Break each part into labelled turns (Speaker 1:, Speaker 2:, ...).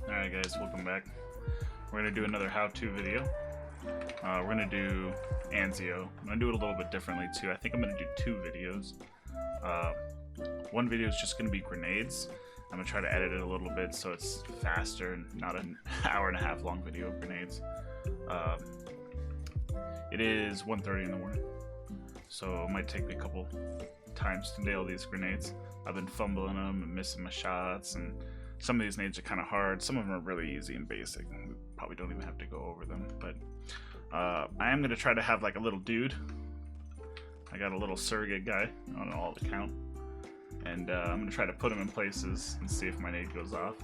Speaker 1: Alright guys, welcome back. We're going to do another how-to video. We're going to do Anzio. I'm going to do it a little bit differently too. I think I'm going to do two videos. One video is just going to be grenades. I'm going to try to edit it a little bit so it's faster and not an hour and a half long video of grenades. It is 1:30 in the morning, so it might take me a couple times to nail these grenades. I've been fumbling them and missing my shots, and some of these nades are kind of hard. Some of them are really easy and basic. We probably don't even have to go over them, but I am going to try to have like a little dude. I got a little surrogate guy on an alt account, and I'm going to try to put him in places and see if my nade goes off.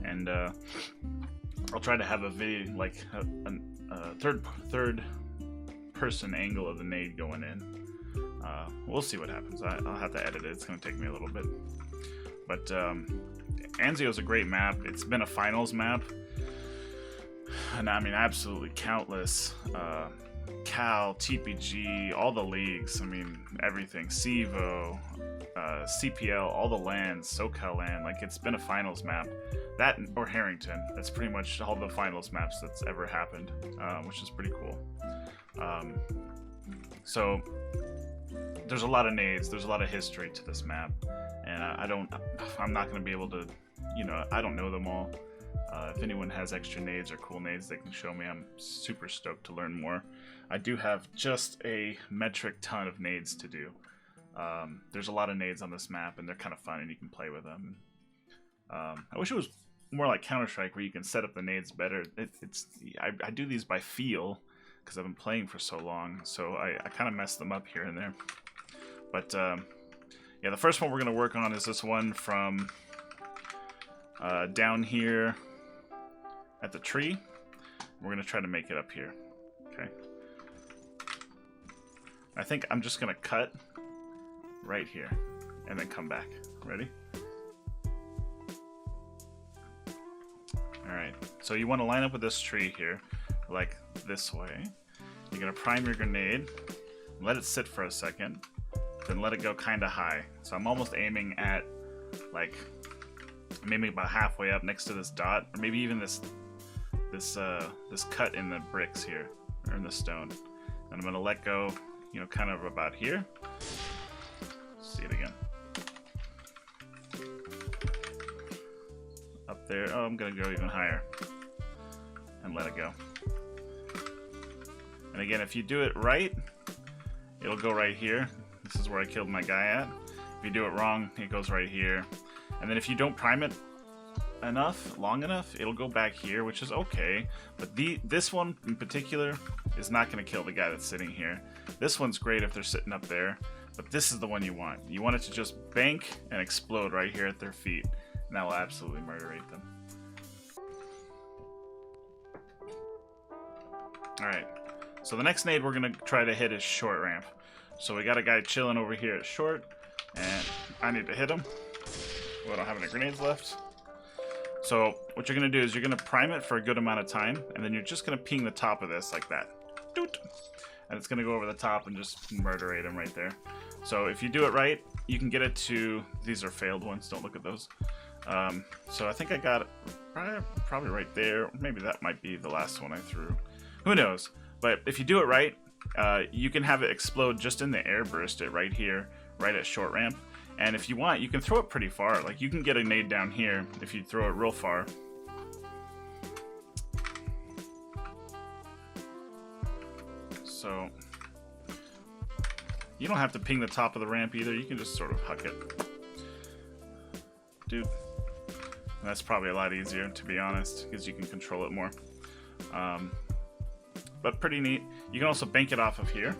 Speaker 1: And I'll try to have a video, like a third person angle of the nade going in. We'll see what happens. I'll have to edit it. It's going to take me a little bit. But Anzio is a great map. It's been a finals map. And I mean, absolutely countless. Cal, TPG, all the leagues. I mean, everything. CEVO, CPL, all the lands, SoCal land. Like, it's been a finals map. That or Harrington. That's pretty much all the finals maps that's ever happened, which is pretty cool. So there's a lot of nades. There's a lot of history to this map, and I'm not going to be able to, I don't know them all. If anyone has extra nades or cool nades they can show me, I'm super stoked to learn more. I do have just a metric ton of nades to do. There's a lot of nades on this map, and they're kind of fun, and you can play with them. I wish it was more like Counter-Strike, where you can set up the nades better. I do these by feel, because I've been playing for so long, so I kind of mess them up here and there. But yeah, the first one we're going to work on is this one from down here at the tree. We're going to try to make it up here. Okay. I think I'm just going to cut right here and then come back. Ready? Alright, so you want to line up with this tree here, like this way. You're going to prime your grenade, let it sit for a second, then let it go kind of high. So I'm almost aiming at, like, maybe about halfway up next to this dot, or maybe even this cut in the bricks here, or in the stone. And I'm going to let go, kind of about here. See it again. Up there. Oh, I'm going to go even higher. And let it go. And again, if you do it right, it'll go right here. This is where I killed my guy at. If you do it wrong, it goes right here. And then if you don't prime it long enough, it'll go back here, which is okay. But this one in particular is not going to kill the guy that's sitting here. This one's great if they're sitting up there, but this is the one you want. You want it to just bank and explode right here at their feet, and that will absolutely murderate them. Alright, so the next nade we're going to try to hit is short ramp. So we got a guy chilling over here at short, and I need to hit him. I don't have any grenades left. So what you're going to do is you're going to prime it for a good amount of time, and then you're just going to ping the top of this like that. Doot! And it's going to go over the top and just murderate him right there. So if you do it right, you can get it to... These are failed ones, don't look at those. So I think I got it probably right there. Maybe that might be the last one I threw. Who knows? But if you do it right, you can have it explode just in the air, burst it right here, right at short ramp. And if you want, you can throw it pretty far. Like, you can get a nade down here if you throw it real far. So you don't have to ping the top of the ramp either. You can just sort of huck it. Dude, that's probably a lot easier, to be honest, because you can control it more. But pretty neat. You can also bank it off of here.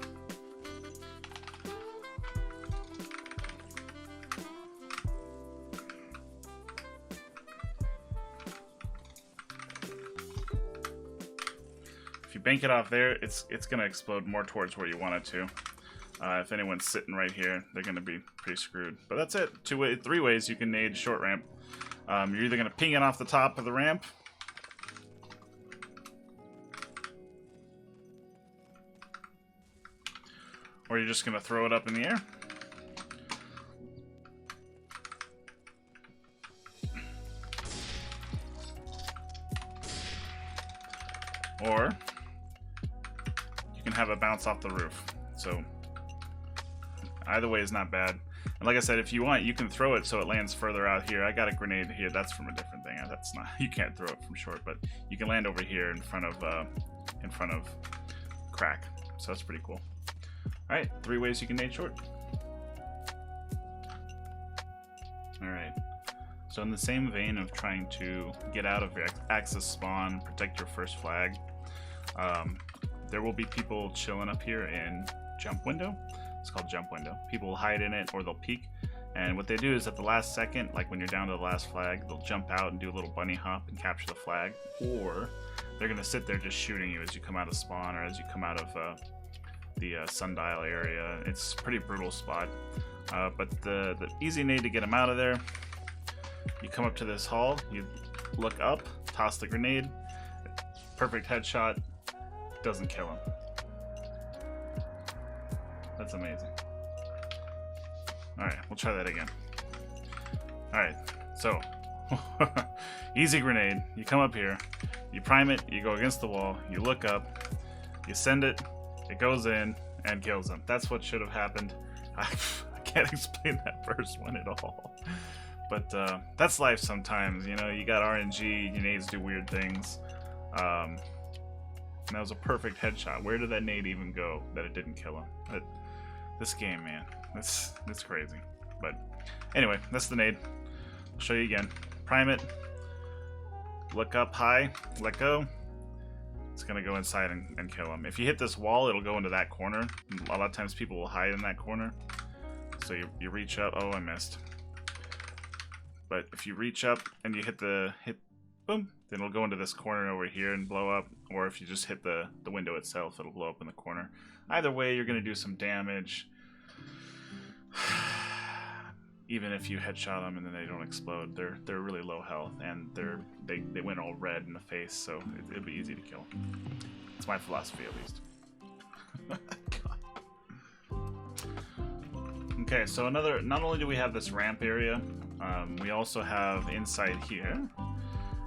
Speaker 1: If you bank it off there, it's going to explode more towards where you want it to. If anyone's sitting right here, they're going to be pretty screwed. But that's it. Three ways you can nade short ramp. You're either going to ping it off the top of the ramp, or you're just going to throw it up in the air. or you can have it bounce off the roof. So either way is not bad. And like I said, if you want, you can throw it so it lands further out here. I got a grenade here. That's from a different thing. That's not, you can't throw it from short, but you can land over here in front of crack. So that's pretty cool. All right, 3 ways you can nade short. All right. So in the same vein of trying to get out of your axis spawn, protect your first flag, there will be people chilling up here in jump window. It's called jump window. People will hide in it or they'll peek. And what they do is at the last second, like when you're down to the last flag, they'll jump out and do a little bunny hop and capture the flag. Or they're going to sit there just shooting you as you come out of spawn or as you come out of the sundial area. It's a pretty brutal spot. But the easy nade to get them out of there, you come up to this hall, you look up, toss the grenade, perfect headshot, doesn't kill him. That's amazing. Alright, we'll try that again. Alright, so easy grenade. You come up here, you prime it, you go against the wall, you look up, you send it, it goes in, and kills them. That's what should have happened. I can't explain that first one at all. But that's life sometimes, you know, you got RNG, your nades do weird things. And that was a perfect headshot. Where did that nade even go that it didn't kill him? This game, man, it's crazy. But anyway, that's the nade. I'll show you again. Prime it, look up high, let go. It's gonna go inside and kill him. If you hit this wall, it'll go into that corner. A lot of times people will hide in that corner. So you reach up. Oh, I missed. But if you reach up and you hit boom, then it'll go into this corner over here and blow up. Or if you just hit the window itself, it'll blow up in the corner. Either way, you're going to do some damage. Even if you headshot them and then they don't explode, they're really low health and they went all red in the face, so it'll be easy to kill. It's my philosophy, at least. Okay, so not only do we have this ramp area, we also have inside here,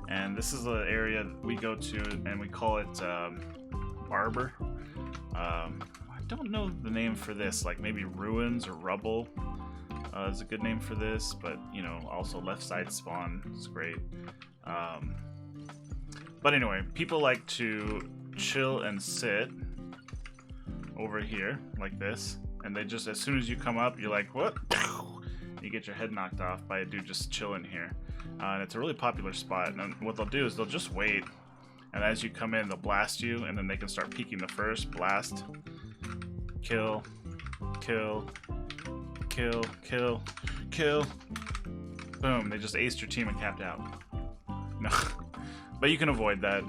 Speaker 1: and this is the area we go to, and we call it Barber. I don't know the name for this, like maybe Ruins or Rubble is a good name for this, but you know, also left side spawn is great. But anyway, people like to chill and sit over here like this, and they just, as soon as you come up, you're like, what? You get your head knocked off by a dude just chilling here. And it's a really popular spot, and what they'll do is they'll just wait, and as you come in, they'll blast you, and then they can start peeking the first, blast, kill, kill, kill, kill, kill, boom, they just aced your team and capped out. No, but you can avoid that.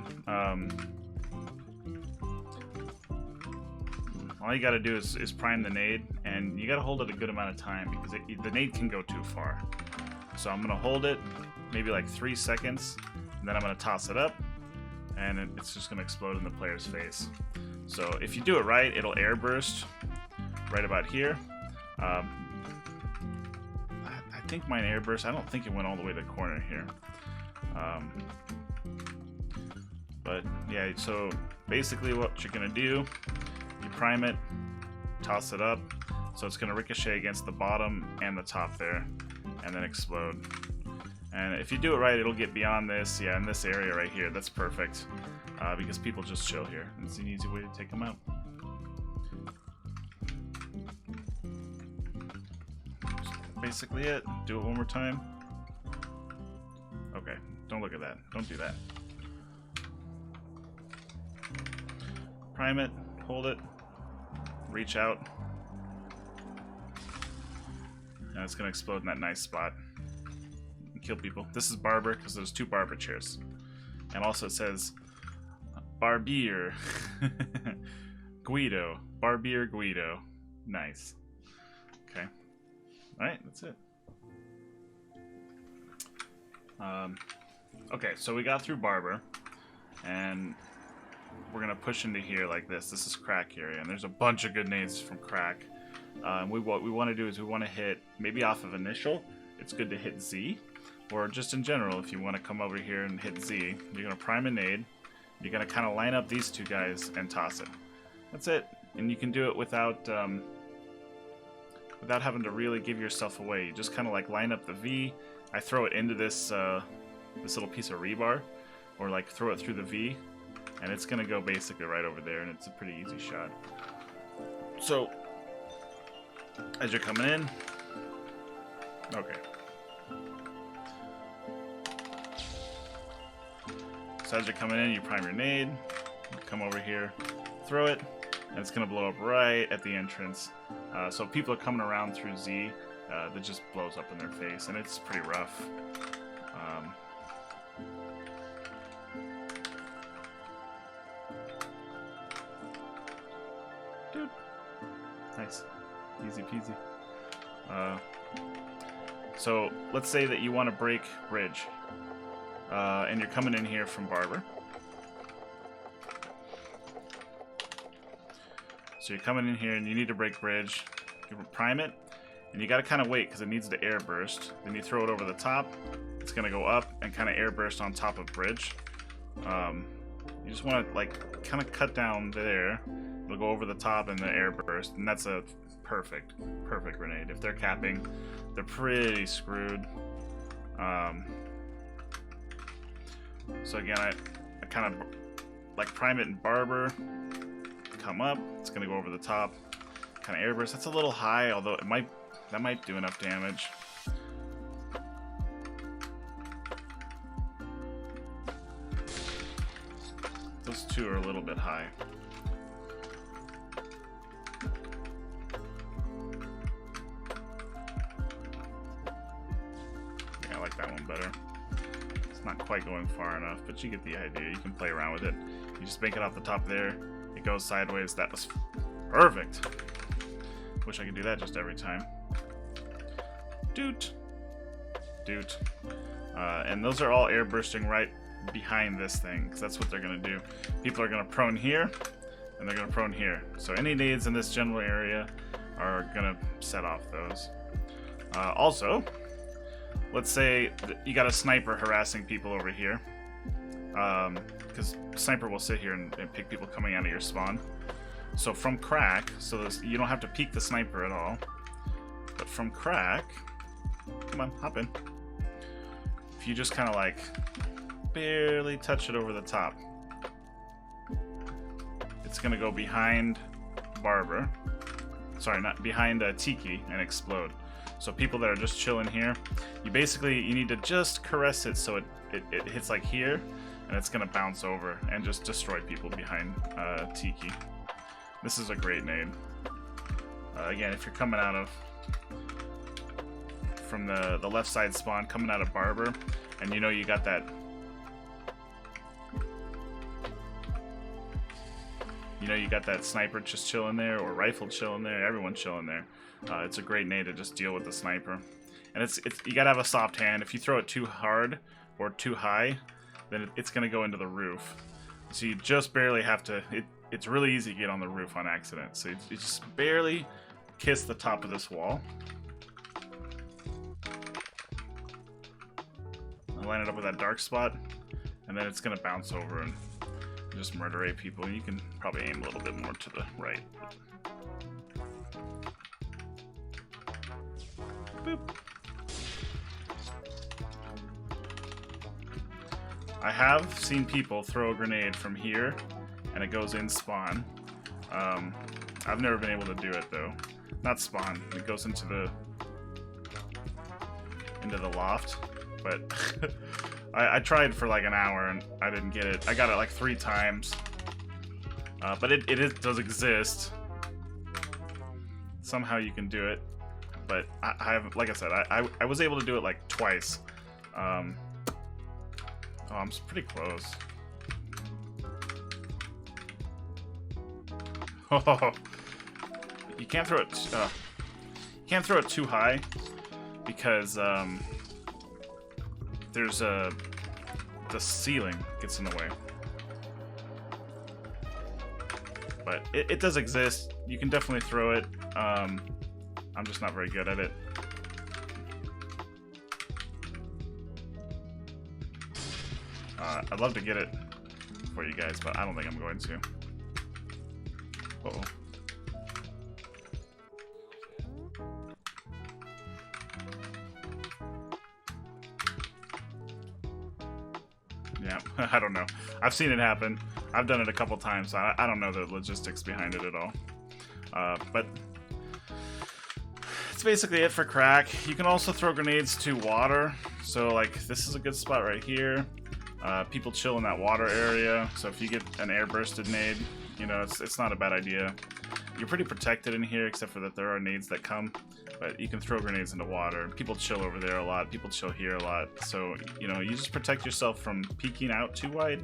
Speaker 1: All you gotta do is prime the nade, and you gotta hold it a good amount of time because the nade can go too far. So I'm gonna hold it maybe like 3 seconds, and then I'm gonna toss it up, and it's just gonna explode in the player's face. So if you do it right, it'll air burst right about here. I think mine air burst. I don't think it went all the way to the corner here. But yeah, so basically what you're gonna do, you prime it, toss it up, so it's gonna ricochet against the bottom and the top there, and then explode. And if you do it right, it'll get beyond this, yeah, in this area right here. That's perfect, because people just chill here. It's an easy way to take them out. Basically it. Do it one more time. Okay, don't look at that. Don't do that. Prime it, hold it, reach out, and it's gonna explode in that nice spot and kill people. This is Barber because there's 2 Barber chairs, and also it says Barbier Guido. Barbier Guido. Nice. Okay. Alright, that's it. Okay, so we got through Barber, and we're gonna push into here like this. This is crack area, and there's a bunch of good nades from crack. What we want to do is we want to hit, maybe off of initial, it's good to hit Z, or just in general, if you want to come over here and hit Z, you're gonna prime a nade, You're gonna kind of line up these two guys and toss it. That's it, and you can do it without without having to really give yourself away. You just kind of like line up the V. I throw it into this this little piece of rebar, or like throw it through the V, and it's gonna go basically right over there, and it's a pretty easy shot. So as you're coming in, okay. So as you're coming in, you prime your nade, come over here, throw it, and it's gonna blow up right at the entrance. So if people are coming around through Z, that just blows up in their face, and it's pretty rough. Dude, nice, easy peasy. So let's say that you want to break bridge, and you're coming in here from Barber. So you're coming in here and you need to break bridge. You prime it, and you gotta kind of wait because it needs to air burst. Then you throw it over the top. It's gonna go up and kind of air burst on top of bridge. You just want to like kind of cut down there. It'll go over the top and the air burst, and that's a perfect grenade. If they're capping, they're pretty screwed. So again, I kind of like prime it in Barber. Come up, it's gonna go over the top, kind of air burst. That's a little high, although that might do enough damage. Those two are a little bit high. Yeah, I like that one better. It's not quite going far enough, but you get the idea. You can play around with it. You just make it off the top there. It goes sideways. That was perfect. Wish I could do that just every time. Doot. Doot. And those are all air bursting right behind this thing, because that's what they're going to do. People are going to prone here, and they're going to prone here. So any nades in this general area are going to set off those. Also, let's say you got a sniper harassing people over here. Because sniper will sit here and pick people coming out of your spawn. So from crack, so you don't have to peek the sniper at all. But from crack, come on, hop in. If you just kind of like barely touch it over the top, it's gonna go behind Barber. Sorry, not behind Tiki and explode. So people that are just chilling here, you need to just caress it so it hits like here. And it's gonna bounce over and just destroy people behind Tiki. This is a great nade. Again, if you're coming out of from the left side spawn, coming out of Barber, and you know you got that. You know you got that sniper just chilling there, or rifle chilling there. Everyone chilling there. It's a great nade to just deal with the sniper. And it's you gotta have a soft hand. If you throw it too hard or too high, then it's going to go into the roof. So you just barely have to... It's really easy to get on the roof on accident. So you just barely kiss the top of this wall. And line it up with that dark spot. And then it's going to bounce over and just murder 8 people. You can probably aim a little bit more to the right. Boop. I have seen people throw a grenade from here, and it goes in spawn. I've never been able to do it though. Not spawn. It goes into the loft. But I tried for like an hour and I didn't get it. I got it like 3 times. But it does exist. Somehow you can do it. But I haven't. Like I said, I was able to do it like twice. Oh, I'm pretty close. Oh, you can't throw it. You can't throw it too high because there's the ceiling gets in the way. But it does exist. You can definitely throw it. I'm just not very good at it. I'd love to get it for you guys, but I don't think I'm going to. Uh-oh. Yeah, I don't know. I've seen it happen. I've done it a couple times. So I don't know the logistics behind it at all. But it's basically it for crack. You can also throw grenades to water. So like this is a good spot right here. People chill in that water area. So if you get an air bursted nade, you know, it's not a bad idea. You're pretty protected in here, except for that there are nades that come. But you can throw grenades into water. People chill over there a lot. People chill here a lot. So, you know, you just protect yourself from peeking out too wide.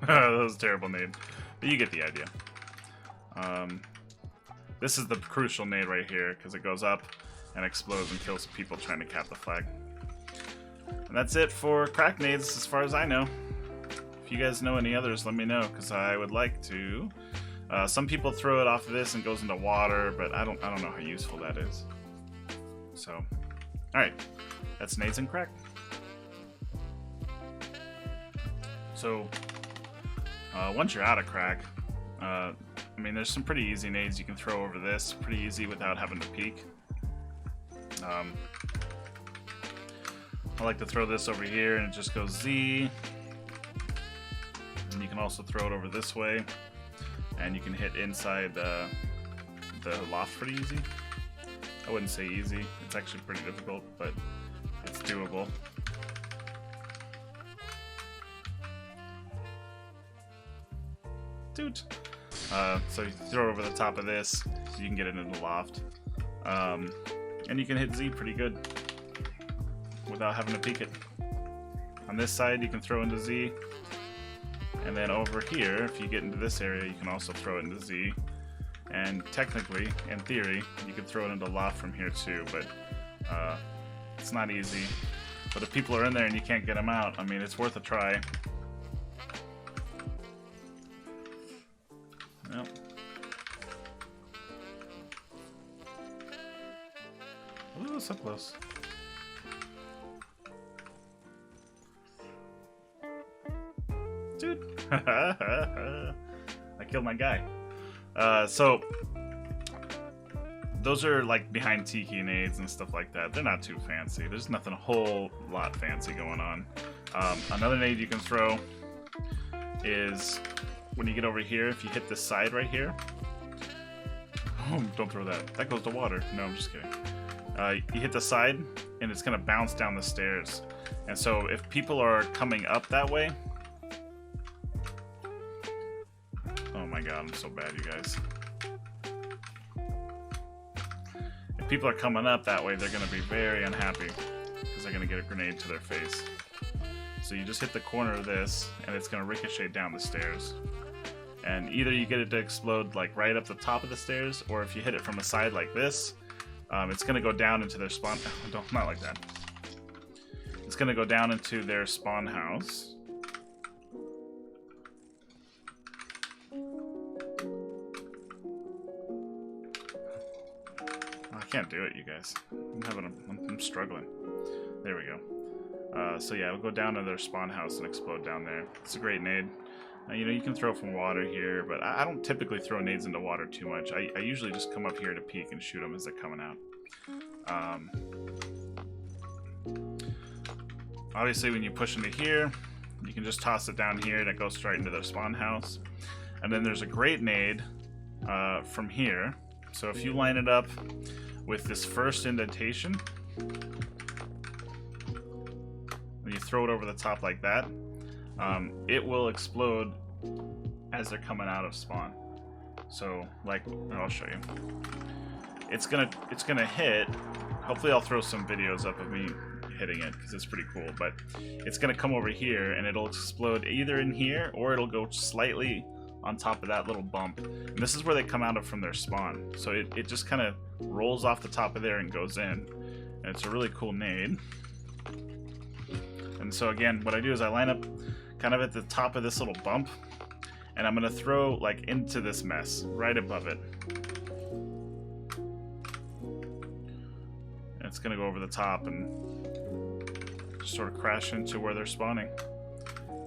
Speaker 1: That was a terrible nade. But you get the idea. This is the crucial nade right here, because it goes up and explodes and kills people trying to cap the flag. And that's it for crack nades, as far as I know. If you guys know any others, let me know, because I would like to. Some people throw it off of this and goes into water, but I don't know how useful that is. So, all right, that's nades and crack. So, once you're out of crack, I mean, there's some pretty easy nades you can throw over this, pretty easy without having to peek. I like to throw this over here, and it just goes Z. And you can also throw it over this way, and you can hit inside the loft pretty easy. I wouldn't say easy, it's actually pretty difficult, but it's doable. Dude. So you throw it over the top of this, so you can get it into the loft. And you can hit Z pretty good without having to peek it. On this side, you can throw into Z. And then over here, if you get into this area, you can also throw it into Z. And technically, in theory, you could throw it into loft from here too, but it's not easy. But if people are in there and you can't get them out, I mean, it's worth a try. Yep. Ooh, so close. Dude. I killed my guy. So those are like behind tiki nades and stuff like that. They're not too fancy. There's nothing a whole lot fancy going on. Another nade you can throw is when you get over here, if you hit this side right here. Oh, don't throw that. That goes to water. No, I'm just kidding. You hit the side, and it's going to bounce down the stairs. And so if people are coming up that way... Oh my god, I'm so bad, you guys. If people are coming up that way, they're going to be very unhappy, because they're going to get a grenade to their face. So you just hit the corner of this, and it's going to ricochet down the stairs. And either you get it to explode like right up the top of the stairs, or if you hit it from a side like this, it's going to go down into their spawn... Not like that. It's going to go down into their spawn house. I can't do it, you guys. I'm struggling. There we go. So yeah, it'll go down to their spawn house and explode down there. It's a great nade. You know, you can throw from water here, but I don't typically throw nades into water too much. I usually just come up here to peek and shoot them as they're coming out. Obviously, when you push into here, you can just toss it down here and it goes straight into their spawn house. And then there's a great nade from here. So if you line it up with this first indentation, and you throw it over the top like that, it will explode as they're coming out of spawn. So, like, I'll show you. It's gonna hit. Hopefully, I'll throw some videos up of me hitting it because it's pretty cool. But it's gonna come over here and it'll explode either in here or it'll go slightly on top of that little bump. And this is where they come out of from their spawn. So it just kind of rolls off the top of there and goes in. And it's a really cool nade. And so again, what I do is I line up kind of at the top of this little bump, and I'm gonna throw like into this mess right above it. it's gonna go over the top and just sort of crash into where they're spawning.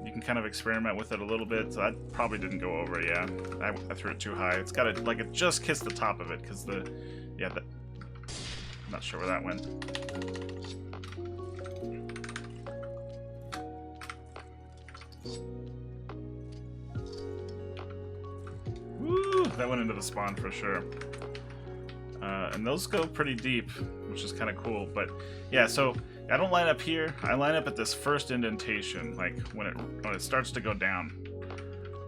Speaker 1: You can kind of experiment with it a little bit. So that probably didn't go over. Yeah, I threw it too high. It's got to, like, it just kissed the top of it because the, yeah, I'm not sure where that went. Woo! That went into the spawn for sure. And those go pretty deep, which is kind of cool. But yeah, so I don't line up here. I line up at this first indentation, like when it starts to go down,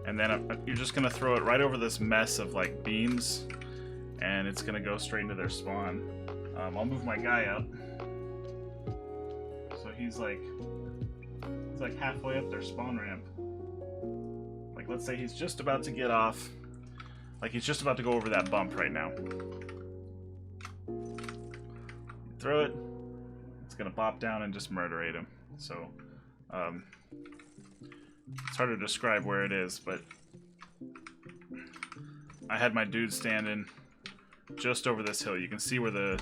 Speaker 1: and then you're just gonna throw it right over this mess of like beams, and it's gonna go straight into their spawn. I'll move my guy up, so he's like halfway up their spawn ramp. Like, let's say he's just about to get off. Like, he's just about to go over that bump right now. Throw it, it's gonna bop down and just murderate him. So it's hard to describe where it is, but I had my dude standing just over this hill. You can see where the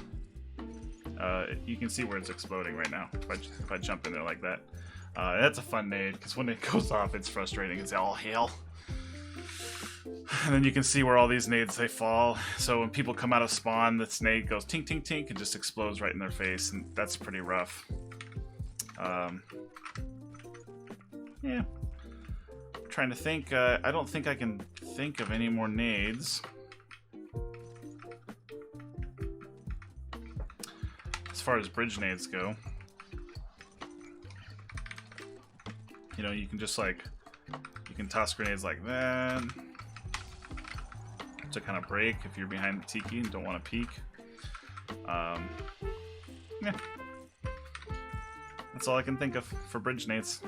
Speaker 1: it's exploding right now if I jump in there like that. That's a fun nade because when it goes off, it's frustrating. It's all hell. And then you can see where all these nades, they fall. So when people come out of spawn, this nade goes tink, tink, tink, and just explodes right in their face, and that's pretty rough. Yeah. I'm trying to think. I don't think I can think of any more nades. As far as bridge nades go. You know, you can just like, you can toss grenades like that to kind of break if you're behind the tiki and don't want to peek. Yeah. That's all I can think of for bridge nades.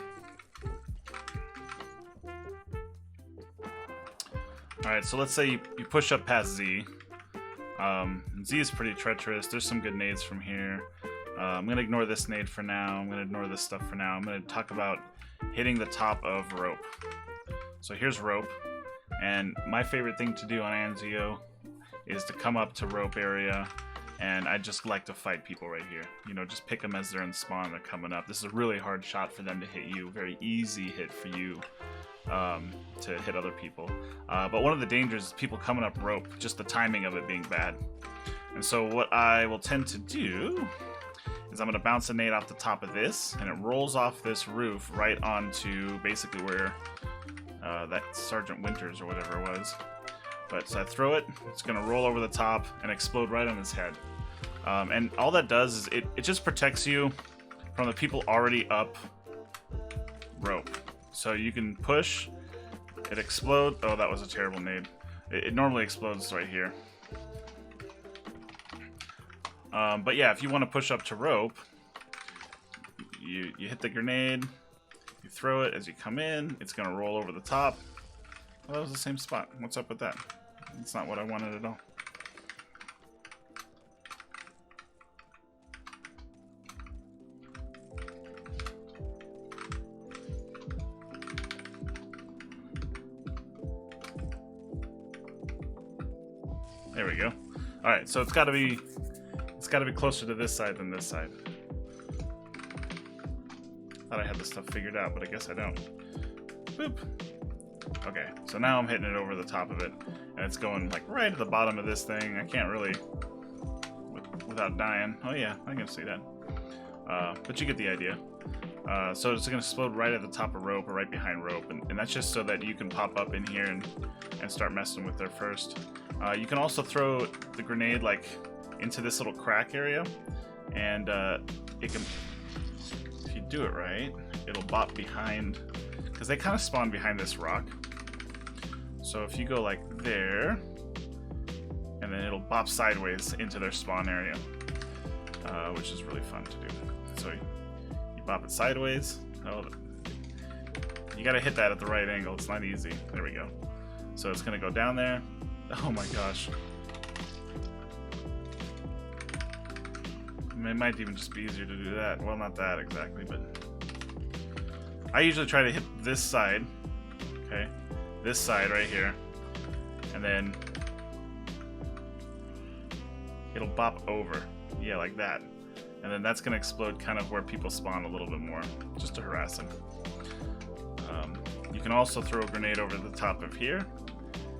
Speaker 1: Alright, so let's say you push up past Z. Z is pretty treacherous. There's some good nades from here. I'm going to ignore this nade for now. I'm going to ignore this stuff for now. I'm going to talk about hitting the top of rope. So here's rope. And my favorite thing to do on Anzio is to come up to rope area, and I just like to fight people right here. You know, just pick them as they're in spawn, they're coming up. This is a really hard shot for them to hit you. Very easy hit for you to hit other people. But one of the dangers is people coming up rope, just the timing of it being bad. And so what I will tend to do is I'm going to bounce a nade off the top of this, and it rolls off this roof right onto basically where that Sergeant Winters or whatever it was. But so I throw it, it's going to roll over the top and explode right on his head. And all that does is it just protects you from the people already up rope. So you can push, it explodes. Oh, that was a terrible nade. It normally explodes right here. But yeah, if you want to push up to rope, you hit the grenade, you throw it as you come in, it's going to roll over the top. Oh, that was the same spot. What's up with that? That's not what I wanted at all. There we go. All right, so it's got to be closer to this side than this side. Thought I had this stuff figured out, but I guess I don't. Boop. Okay, so now I'm hitting it over the top of it, and it's going like right at the bottom of this thing. I can't really, without dying. Oh yeah, I can see that. But you get the idea. So it's going to explode right at the top of rope or right behind rope, and that's just so that you can pop up in here and start messing with there first. You can also throw the grenade like into this little crack area, and it can, if you do it right, it'll bop behind, because they kind of spawn behind this rock. So if you go like there, and then it'll bop sideways into their spawn area, which is really fun to do. So you bop it sideways. Oh, you gotta hit that at the right angle. It's not easy. There we go. So it's gonna go down there. Oh my gosh. It might even just be easier to do that. Well, not that exactly, but I usually try to hit this side. Okay, this side right here, and then it'll bop over. Yeah, like that. and then that's going to explode kind of where people spawn a little bit more, just to harass them. You can also throw a grenade over the top of here,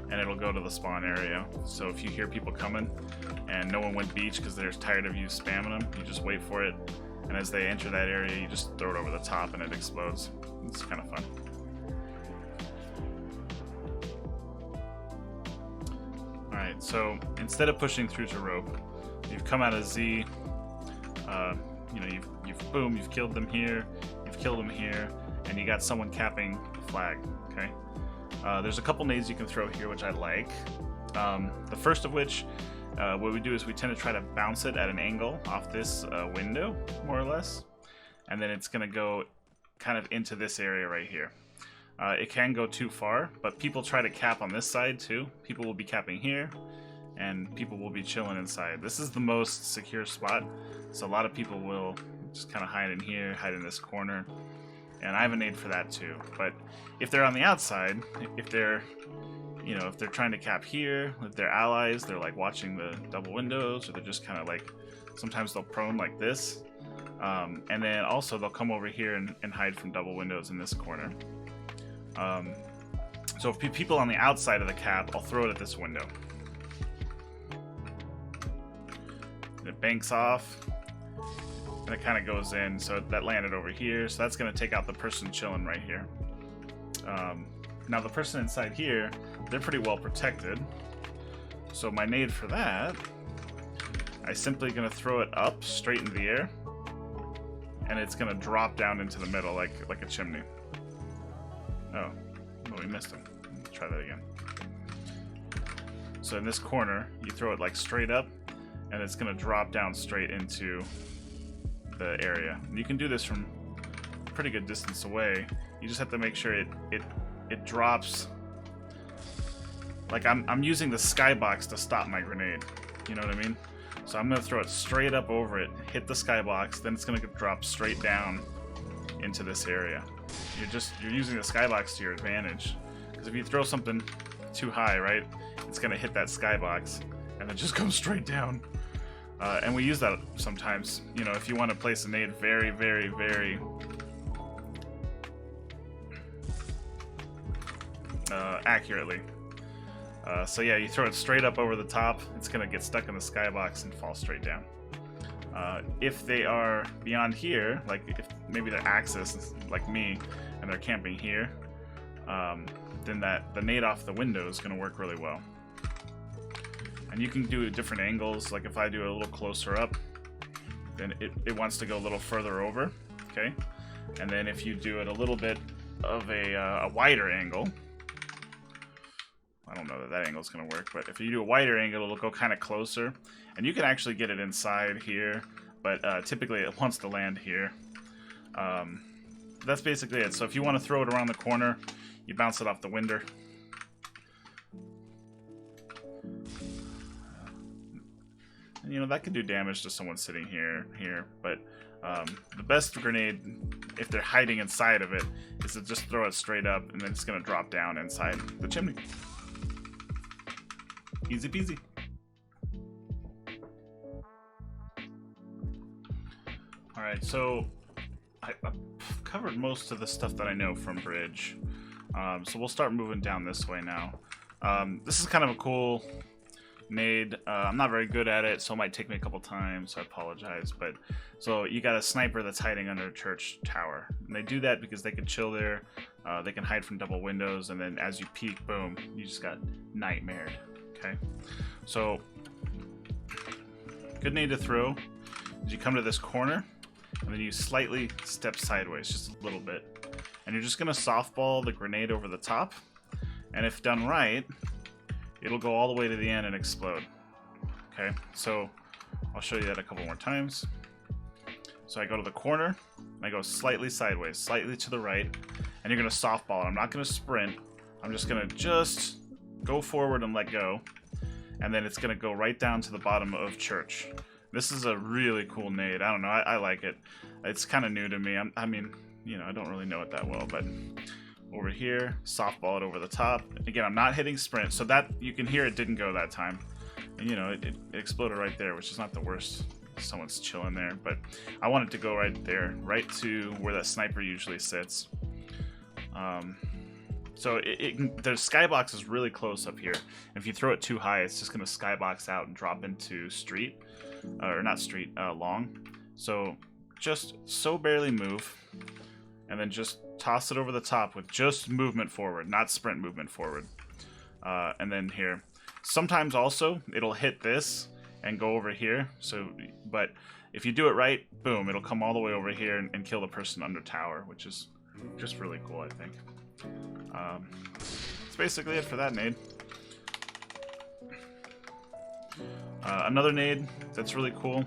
Speaker 1: and it'll go to the spawn area. So if you hear people coming and no one went beach because they're tired of you spamming them, you just wait for it, and as they enter that area, you just throw it over the top and it explodes. It's kind of fun. Alright, so instead of pushing through to rope, you've come out of Z, you know, you've killed them here, you've killed them here, and you got someone capping the flag, okay? There's a couple nades you can throw here, which I like. The first of which, what we do is we tend to try to bounce it at an angle off this window, more or less, and then it's going to go kind of into this area right here. It can go too far, but people try to cap on this side too. People will be capping here, and people will be chilling inside. This is the most secure spot, so a lot of people will just kind of hide in here, hide in this corner, and I have a nade for that too. But if they're on the outside, if they're, you know, if they're trying to cap here, if they're allies, they're like watching the double windows, or they're just kind of like, sometimes they'll prone like this, and then also they'll come over here and hide from double windows in this corner. So if people on the outside of the cap, I'll throw it at this window. And it banks off, and it kind of goes in, so that landed over here, so that's going to take out the person chilling right here. Now the person inside here, they're pretty well protected, so my nade for that, I'm simply going to throw it up straight into the air, and it's going to drop down into the middle like a chimney. Oh, we missed him. Let's try that again. So in this corner, you throw it like straight up, and it's going to drop down straight into the area. And you can do this from a pretty good distance away. You just have to make sure it drops. Like I'm using the skybox to stop my grenade. You know what I mean? So I'm going to throw it straight up over it, hit the skybox, then it's going to drop straight down into this area. You're using the skybox to your advantage, because if you throw something too high, right, it's gonna hit that skybox and then just go straight down. And we use that sometimes, you know, if you want to place a nade very, very, very accurately. So yeah, you throw it straight up over the top, it's gonna get stuck in the skybox and fall straight down. If they are beyond here, like if maybe their axis is like me and they're camping here, then the nade off the window is going to work really well. And you can do different angles, like if I do it a little closer up, then it wants to go a little further over, okay? And then if you do it a little bit of a wider angle, I don't know that angle is going to work, but if you do a wider angle, it'll go kind of closer. And you can actually get it inside here, but typically it wants to land here. That's basically it. So if you want to throw it around the corner, you bounce it off the window. And, you know, that can do damage to someone sitting here, but the best grenade, if they're hiding inside of it, is to just throw it straight up, and then it's going to drop down inside the chimney. Easy peasy. Alright, so I've covered most of the stuff that I know from Bridge. So we'll start moving down this way now. This is kind of a cool nade. I'm not very good at it, so it might take me a couple times, so I apologize. But so you got a sniper that's hiding under a church tower. And they do that because they can chill there, they can hide from double windows, and then as you peek, boom, you just got nightmared. Okay, so good nade to throw is you come to this corner, and then you slightly step sideways, just a little bit. And you're just going to softball the grenade over the top. And if done right, it'll go all the way to the end and explode. Okay, so I'll show you that a couple more times. So I go to the corner, and I go slightly sideways, slightly to the right, and you're going to softball it. I'm not going to sprint. I'm just going to go forward and let go. And then it's going to go right down to the bottom of church. This is a really cool nade. I don't know. I like it. It's kind of new to me. I mean, you know, I don't really know it that well, but over here, softball it over the top. Again, I'm not hitting sprint, so that you can hear it didn't go that time. And you know, it exploded right there, which is not the worst someone's chilling there, but I want it to go right there, right to where that sniper usually sits. So the skybox is really close up here. If you throw it too high, it's just going to skybox out and drop into street, or not street, long. So just so barely move, and then just toss it over the top with just movement forward, not sprint movement forward. And then here, sometimes also it'll hit this and go over here. So, but if you do it right, boom, it'll come all the way over here and kill the person under tower, which is just really cool, I think. That's basically it for that nade. Another nade that's really cool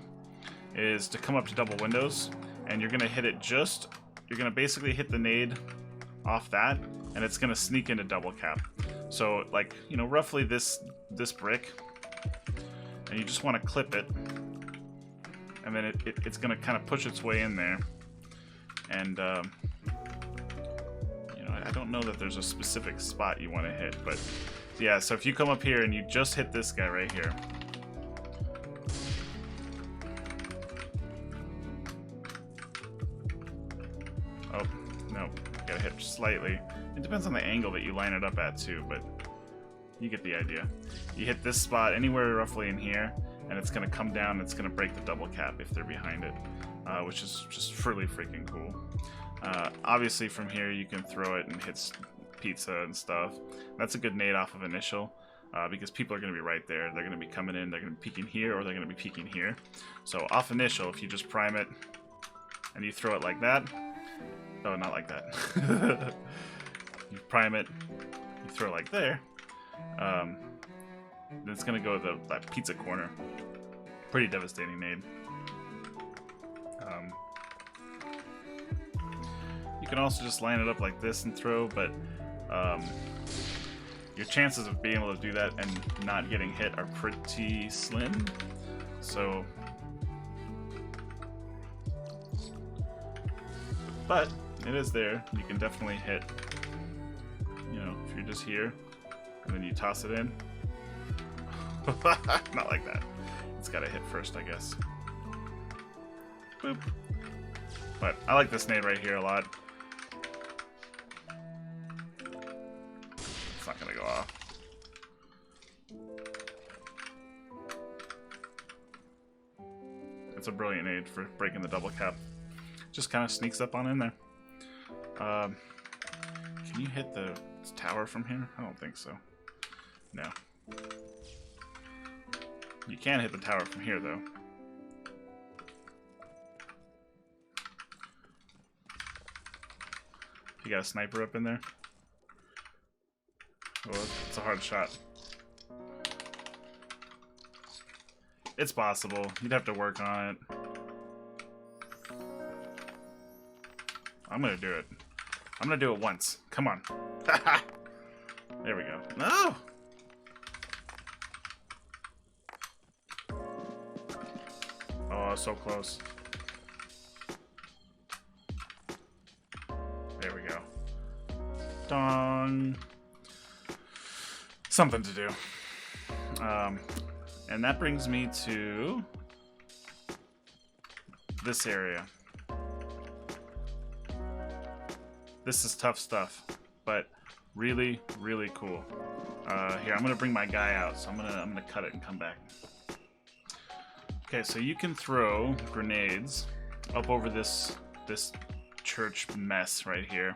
Speaker 1: is to come up to double windows, and you're gonna hit it just, you're gonna basically hit the nade off that, and it's gonna sneak into double cap. So like, you know, roughly this brick, and you just want to clip it, and then it's gonna kind of push its way in there, and you know, I don't know that there's a specific spot you want to hit, but yeah. So if you come up here and you just hit this guy right here. Oh, no, gotta hit slightly. It depends on the angle that you line it up at too, but you get the idea. You hit this spot anywhere roughly in here, and it's gonna come down and it's gonna break the double cap if they're behind it, which is just really freaking cool. Obviously from here you can throw it and hit pizza and stuff. That's a good nade off of initial, because people are gonna be right there. They're gonna be coming in, they're gonna be peeking here, or they're gonna be peeking here. So off initial, if you just prime it and you throw it like that, oh, not like that. You prime it, you throw it like there, then it's gonna go to that pizza corner. Pretty devastating nade. You can also just line it up like this and throw, but your chances of being able to do that and not getting hit are pretty slim. So, but it is there. You can definitely hit. You know, if you're just here and then you toss it in. Not like that. It's gotta hit first, I guess. Boop. But I like this nade right here a lot. It's not gonna go off. It's a brilliant nade for breaking the double cap. Just kind of sneaks up on in there. Can you hit the tower from here? I don't think so. No. You can hit the tower from here, though. You got a sniper up in there? Oh, it's a hard shot. It's possible. You'd have to work on it. I'm gonna do it. I'm gonna do it once. Come on. There we go. No! Oh, so close. There we go. Dong. Something to do. And that brings me to this area. This is tough stuff, but really, really cool. Here, I'm gonna bring my guy out, so I'm gonna cut it and come back. Okay, so you can throw grenades up over this church mess right here,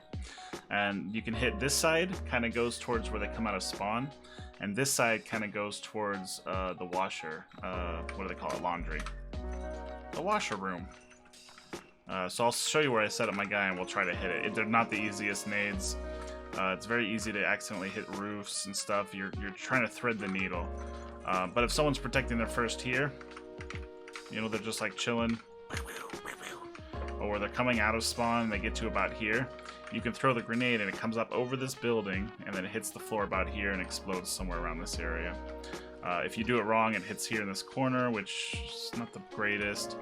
Speaker 1: and you can hit this side. Kind of goes towards where they come out of spawn, and this side kind of goes towards the washer. What do they call it? Laundry. The washer room. So I'll show you where I set up my guy, and we'll try to hit it. They're not the easiest nades. It's very easy to accidentally hit roofs and stuff. You're trying to thread the needle. But if someone's protecting their first here, you know, they're just like chilling, or they're coming out of spawn and they get to about here, you can throw the grenade and it comes up over this building and then it hits the floor about here and explodes somewhere around this area. If you do it wrong, it hits here in this corner, which is not the greatest.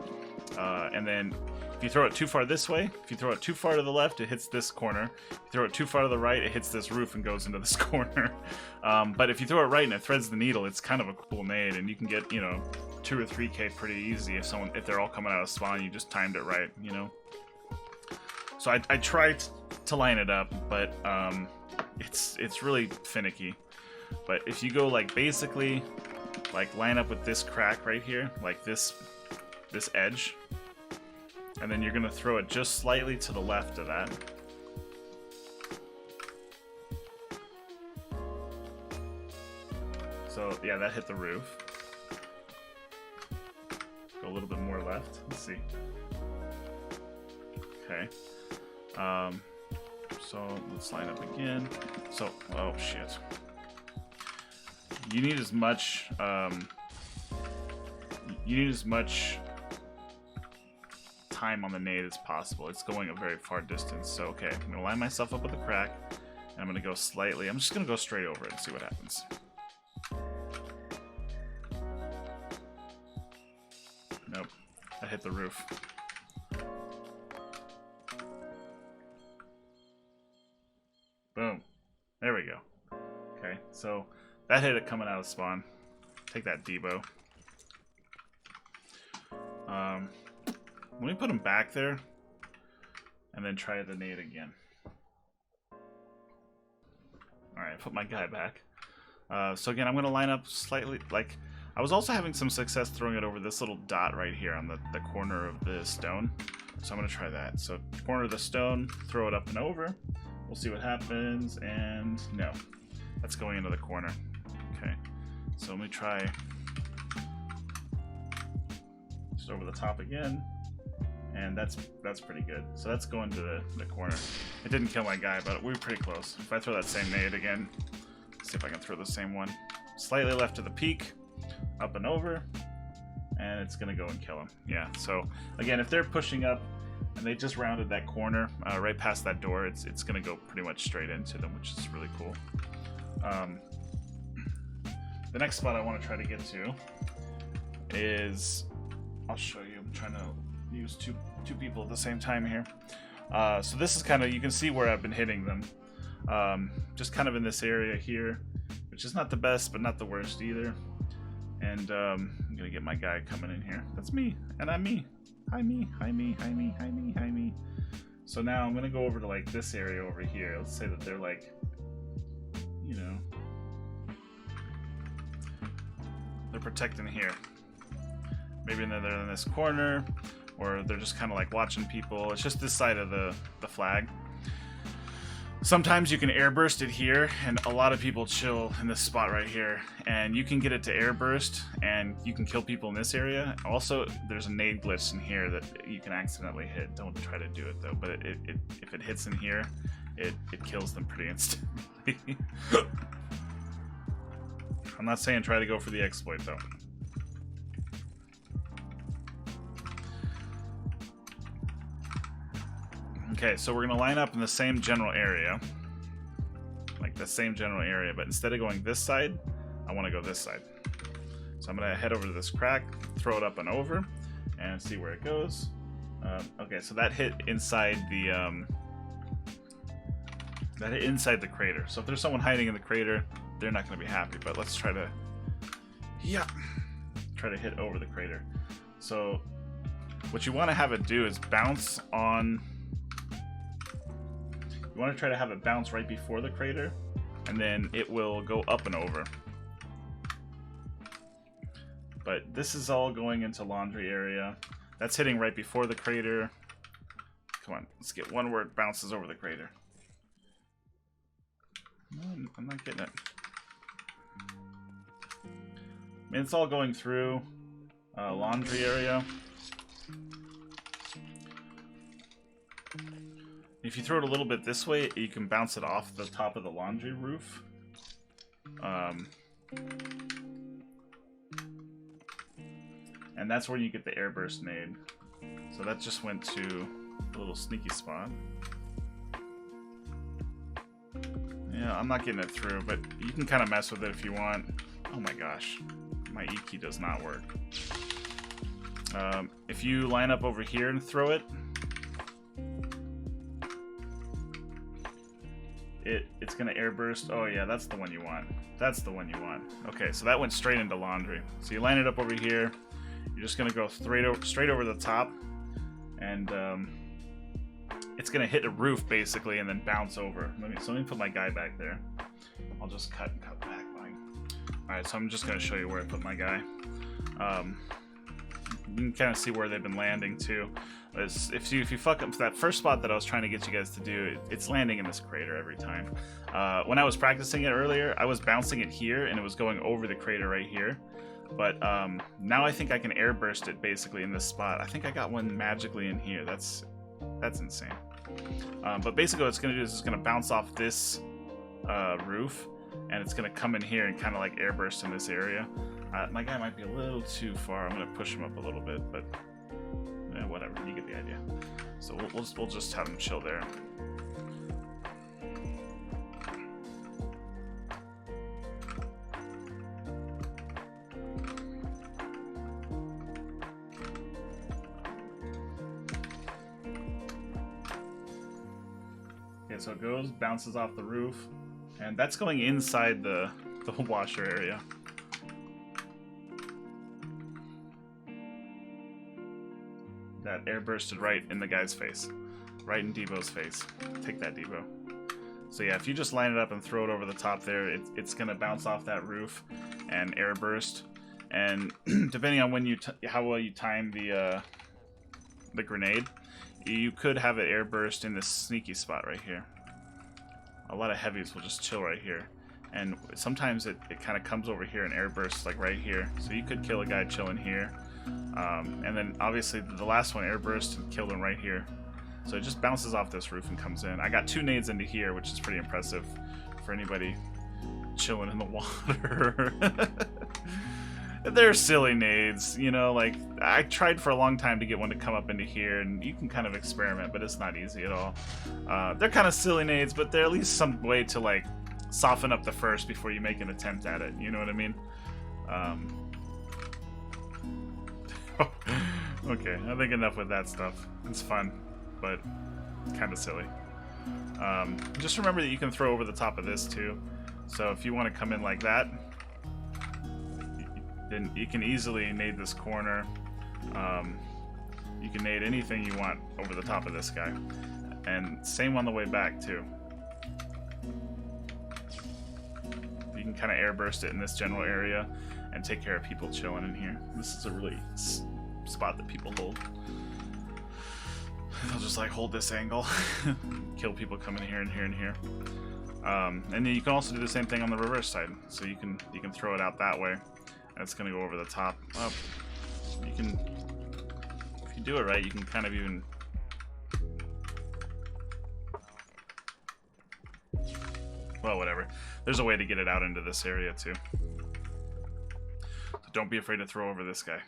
Speaker 1: And then If you throw it too far this way, if you throw it too far to the left, it hits this corner. If you throw it too far to the right, it hits this roof and goes into this corner. But if you throw it right and it threads the needle, it's kind of a cool nade, and you can get, you know, 2 or 3k pretty easy if they're all coming out of spawn. You just timed it right, you know. So I tried to line it up, but it's really finicky. But if you go like basically like line up with this crack right here, like this edge, and then you're gonna throw it just slightly to the left of that. So yeah, that hit the roof. Go a little bit more left. Let's see. Okay. So let's line up again. So, oh shit. You need as much time on the nade as possible. It's going a very far distance. So okay, I'm gonna line myself up with a crack, and I'm gonna go slightly. I'm just gonna go straight over it and see what happens. Nope, I hit the roof. Boom. There we go. Okay, so that hit it coming out of spawn. Take that, Debo. Let me put him back there, and then try the nade again. Alright, put my guy back. So again, I'm going to line up slightly, like, I was also having some success throwing it over this little dot right here on the corner of the stone. So I'm going to try that. So corner of the stone, throw it up and over. We'll see what happens, and no. That's going into the corner. Okay, so let me try just over the top again. And that's pretty good. So that's going to the corner. It didn't kill my guy, but we were pretty close. If I throw that same nade again, see if I can throw the same one. Slightly left of the peak, up and over, and it's gonna go and kill him. Yeah, so again, if they're pushing up and they just rounded that corner right past that door, it's gonna go pretty much straight into them, which is really cool. The next spot I want to try to get to is, I'll show you, I'm trying to use two people at the same time here. So this is kind of, you can see where I've been hitting them. Just kind of in this area here, which is not the best, but not the worst either. And I'm gonna get my guy coming in here. That's me, and I'm me. Hi me, hi me, hi me, hi me, hi me. So now I'm gonna go over to like this area over here. Let's say that they're like, you know, they're protecting here. Maybe they're in this corner, or they're just kind of like watching people. It's just this side of the flag. Sometimes you can airburst it here, and a lot of people chill in this spot right here, and you can get it to airburst, and you can kill people in this area. Also, there's a nade glitch in here that you can accidentally hit. Don't try to do it though, but if it hits in here, it kills them pretty instantly. I'm not saying try to go for the exploit though. Okay, so we're gonna line up in the same general area, like the same general area, but instead of going this side, I want to go this side. So I'm gonna head over to this crack, throw it up and over, and see where it goes. Okay, so that hit inside the crater. So if there's someone hiding in the crater, they're not gonna be happy. But let's try to, try to hit over the crater. So what you want to have it do is bounce on. You want to try to have it bounce right before the crater, and then it will go up and over. But this is all going into laundry area. That's hitting right before the crater. Come on, let's get one where it bounces over the crater. No, I'm not getting it. I mean, it's all going through laundry area. If you throw it a little bit this way, you can bounce it off the top of the laundry roof. And that's where you get the airburst nade. So that just went to a little sneaky spot. Yeah, I'm not getting it through, but you can kind of mess with it if you want. Oh my gosh, my E key does not work. If you line up over here and throw it, it's gonna air burst. Oh yeah, that's the one you want. That's the one you want. Okay, so that went straight into laundry. So you line it up over here. You're just gonna go straight over the top, and it's gonna hit a roof basically, and then bounce over. Let me put my guy back there. I'll just cut back mine. All right, so I'm just gonna show you where I put my guy. You can kind of see where they've been landing too. If you fuck up that first spot that I was trying to get you guys to do, it's landing in this crater every time. When I was practicing it earlier, I was bouncing it here and it was going over the crater right here. But now I think I can air burst it basically in this spot. I think I got one magically in here. That's insane. But basically what it's going to do is it's going to bounce off this roof, and it's going to come in here and kind of like air burst in this area. My guy might be a little too far. I'm going to push him up a little bit, but whatever. You get the idea. So we'll just have him chill there. Okay, so it goes, bounces off the roof, and that's going inside the washer area. That air bursted right in the guy's face. Right in Debo's face. Take that, Debo. So yeah, if you just line it up and throw it over the top there, it's going to bounce off that roof and air burst. And depending on when how well you time the grenade, you could have it air burst in this sneaky spot right here. A lot of heavies will just chill right here. And sometimes it kind of comes over here and air bursts like right here. So you could kill a guy chilling here. And then obviously the last one air burst and killed him right here. So it just bounces off this roof and comes in. I got 2 nades into here, which is pretty impressive for anybody chilling in the water. They're silly nades, you know, like I tried for a long time to get one to come up into here, and you can kind of experiment, but it's not easy at all. They're kind of silly nades, but they're at least some way to like soften up the first before you make an attempt at it, you know what I mean? Okay, I think enough with that stuff. It's fun, but kind of silly. Just remember that you can throw over the top of this too. So if you want to come in like that, then you can easily nade this corner. You can nade anything you want over the top of this guy. And same on the way back too. You can kind of air burst it in this general area and take care of people chilling in here. This is a really spot that people hold. They'll just like hold this angle, kill people coming here and here and here. And then you can also do the same thing on the reverse side. So you can throw it out that way. And it's gonna go over the top. You can, if you do it right, you can kind of even. Well, whatever. There's a way to get it out into this area too. So don't be afraid to throw over this guy.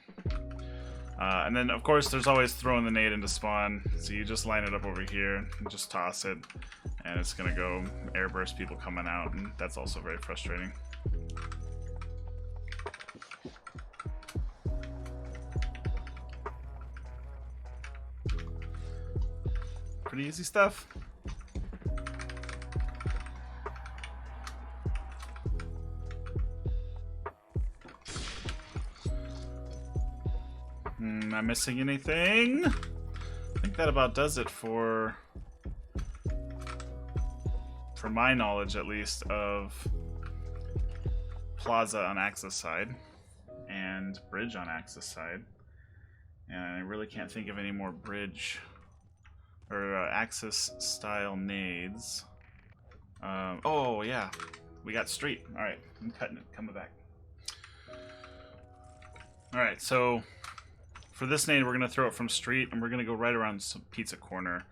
Speaker 1: And then, of course, there's always throwing the nade into spawn. So you just line it up over here and just toss it. And it's going to go air burst people coming out. And that's also very frustrating. Pretty easy stuff. Am I missing anything? I think that about does it for my knowledge, at least, of Plaza on Axis side and Bridge on Axis side. And I really can't think of any more Bridge or Axis style nades. Oh yeah, we got Street. All right, I'm cutting it. Coming back. All right, so. For this nade, we're going to throw it from street, and we're going to go right around some pizza corner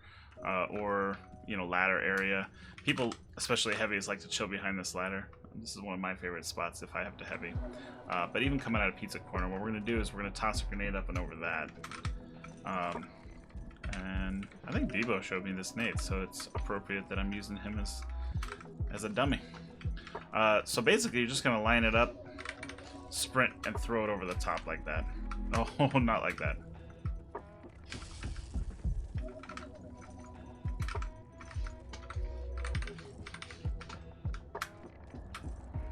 Speaker 1: or, you know, ladder area. People, especially heavies, like to chill behind this ladder. This is one of my favorite spots if I have to heavy. But even coming out of pizza corner, what we're going to do is we're going to toss a grenade up and over that. And I think Debo showed me this nade, so it's appropriate that I'm using him as a dummy. So basically, you're just going to line it up, sprint, and throw it over the top like that. Oh, not like that.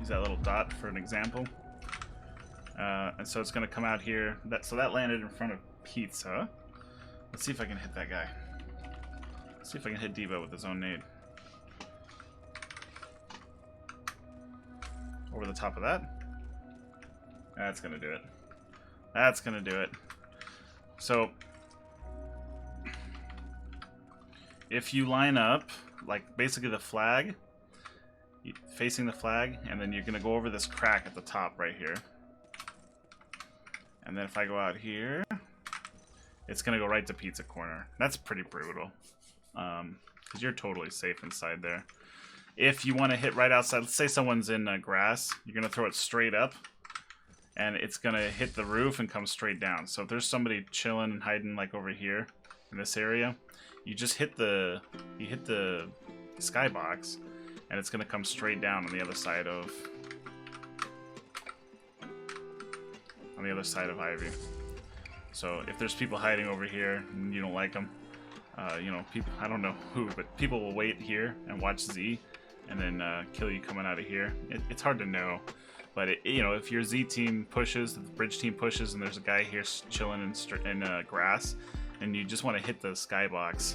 Speaker 1: use that little dot for an example. And so it's going to come out here. So that landed in front of Pizza. Let's see if I can hit that guy. Let's see if I can hit Devo with his own nade. Over the top of that. That's going to do it. That's going to do it. So, if you line up, like basically the flag, facing the flag, and then you're going to go over this crack at the top right here. And then if I go out here, it's going to go right to Pizza Corner. That's pretty brutal. Because you're totally safe inside there. If you want to hit right outside, let's say someone's in grass, you're going to throw it straight up. And it's going to hit the roof and come straight down. So if there's somebody chilling and hiding like over here in this area, you just hit the skybox, and it's going to come straight down on the other side of Ivy. So if there's people hiding over here and you don't like them, you know, people, I don't know who, but people will wait here and watch Z and then kill you coming out of here. It's hard to know, but you know, if your Z team pushes, the bridge team pushes, and there's a guy here chilling in grass, and you just want to hit the skybox.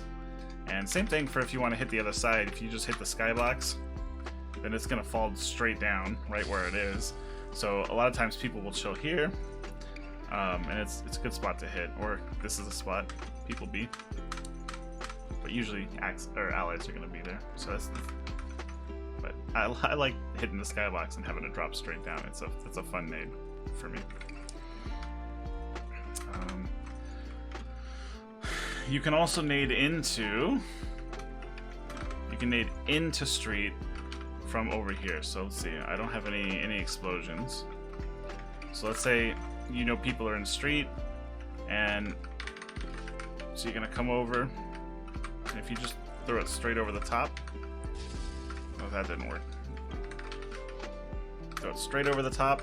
Speaker 1: And same thing for if you want to hit the other side. If you just hit the skybox, then it's gonna fall straight down right where it is. So a lot of times people will chill here, and it's a good spot to hit. Or this is a spot people be, but usually allies are gonna be there. So that's. But I like hitting the skybox and having it drop straight down. It's a fun nade for me. You can also nade into. You can nade into street from over here. So let's see. I don't have any explosions. So let's say you know people are in street, and so you're gonna come over, and if you just throw it straight over the top. Oh, that didn't work. Throw it straight over the top.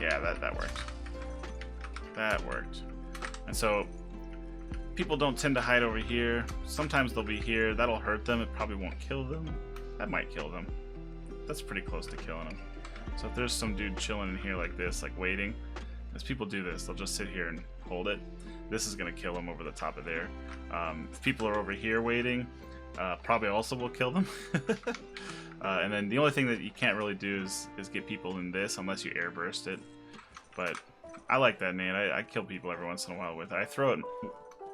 Speaker 1: Yeah, that worked. That worked. And so people don't tend to hide over here. Sometimes they'll be here. That'll hurt them. It probably won't kill them. That might kill them. That's pretty close to killing them. So if there's some dude chilling in here like this, like waiting, as people do this, they'll just sit here and hold it. This is going to kill them over the top of there. If people are over here waiting, probably also will kill them. And then the only thing that you can't really do is get people in this unless you airburst it. But I like that nade. I kill people every once in a while with it. I throw it.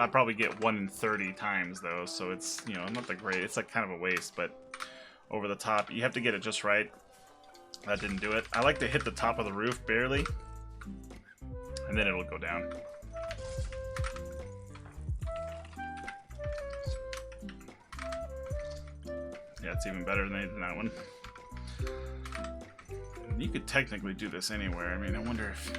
Speaker 1: I probably get 1 in 30 times though, so it's, you know, not that great. It's like kind of a waste, but over the top, you have to get it just right. That didn't do it. I like to hit the top of the roof barely, and then it'll go down. Yeah, it's even better than that one. You could technically do this anywhere. I mean, I wonder if...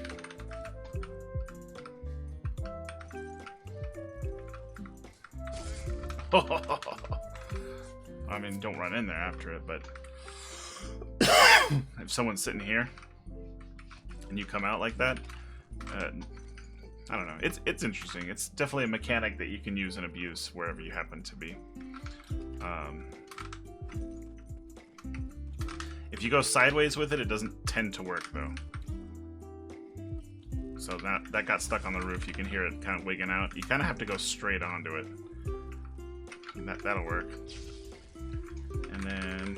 Speaker 1: I mean, don't run in there after it, but... if someone's sitting here, and you come out like that, I don't know. It's interesting. It's definitely a mechanic that you can use and abuse wherever you happen to be. If you go sideways with it, it doesn't tend to work, though. So that got stuck on the roof. You can hear it kind of wigging out. You kind of have to go straight onto it. And that'll work. And then,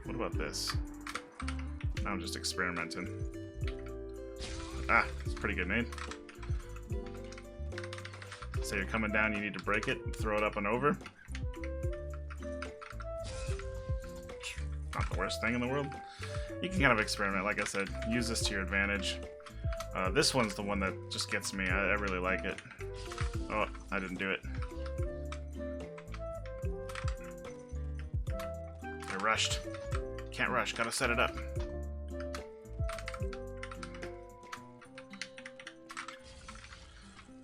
Speaker 1: what about this? Now I'm just experimenting. Ah, it's a pretty good nade. So you're coming down, you need to break it, throw it up and over. Not the worst thing in the world. You can kind of experiment, like I said, use this to your advantage. This one's the one that just gets me. I really like it. Oh, I didn't do it. I rushed. Can't rush, gotta set it up.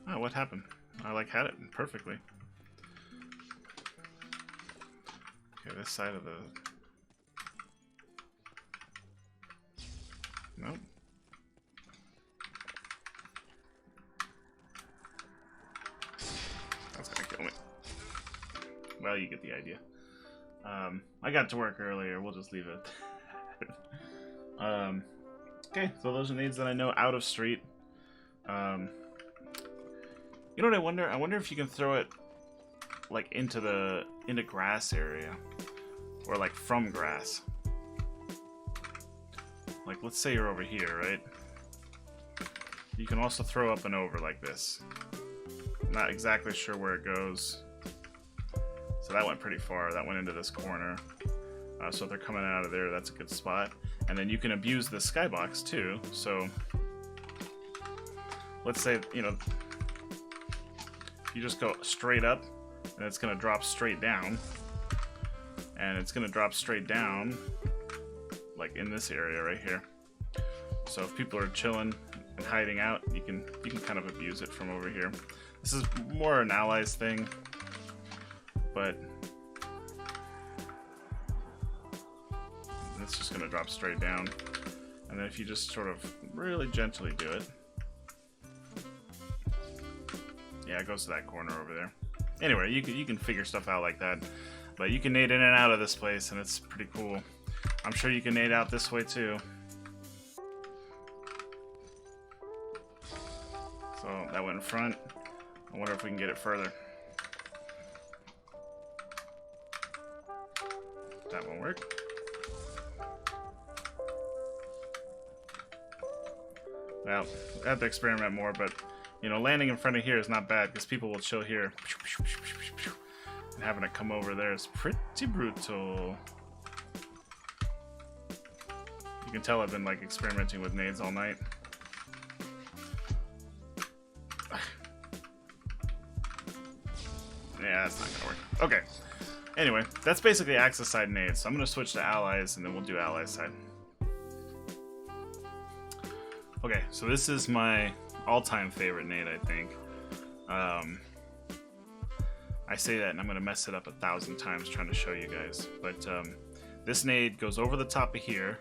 Speaker 1: Oh, what happened? I like had it perfectly. Okay, this side of the... Nope. That's gonna kill me. Well, you get the idea. I got to work earlier. We'll just leave it Okay, so those are nades that I know out of street. You know what I wonder? I wonder if you can throw it like into grass area, or like from grass. Like, let's say you're over here, right? You can also throw up and over like this. Not exactly sure where it goes. So that went pretty far. That went into this corner. So if they're coming out of there, that's a good spot. And then you can abuse the skybox too. So let's say, you know, you just go straight up and it's going to drop straight down. And it's going to drop straight down like in this area right here. So if people are chilling and hiding out, you can kind of abuse it from over here. This is more an allies thing, but it's just going to drop straight down. And then if you just sort of really gently do it, yeah, it goes to that corner over there. Anyway, you can figure stuff out like that, but you can nade in and out of this place, and it's pretty cool. I'm sure you can nade out this way too. So that went in front. I wonder if we can get it further. That won't work. Well, I have to experiment more, but you know, landing in front of here is not bad because people will chill here. And having it come over there is pretty brutal. You can tell I've been like experimenting with nades all night. Yeah, that's not gonna work. Okay. Anyway, that's basically Axis side nades. So I'm gonna switch to allies and then we'll do allies side. Okay, so this is my all-time favorite nade, I think. I say that and I'm gonna mess it up 1,000 times trying to show you guys. But this nade goes over the top of here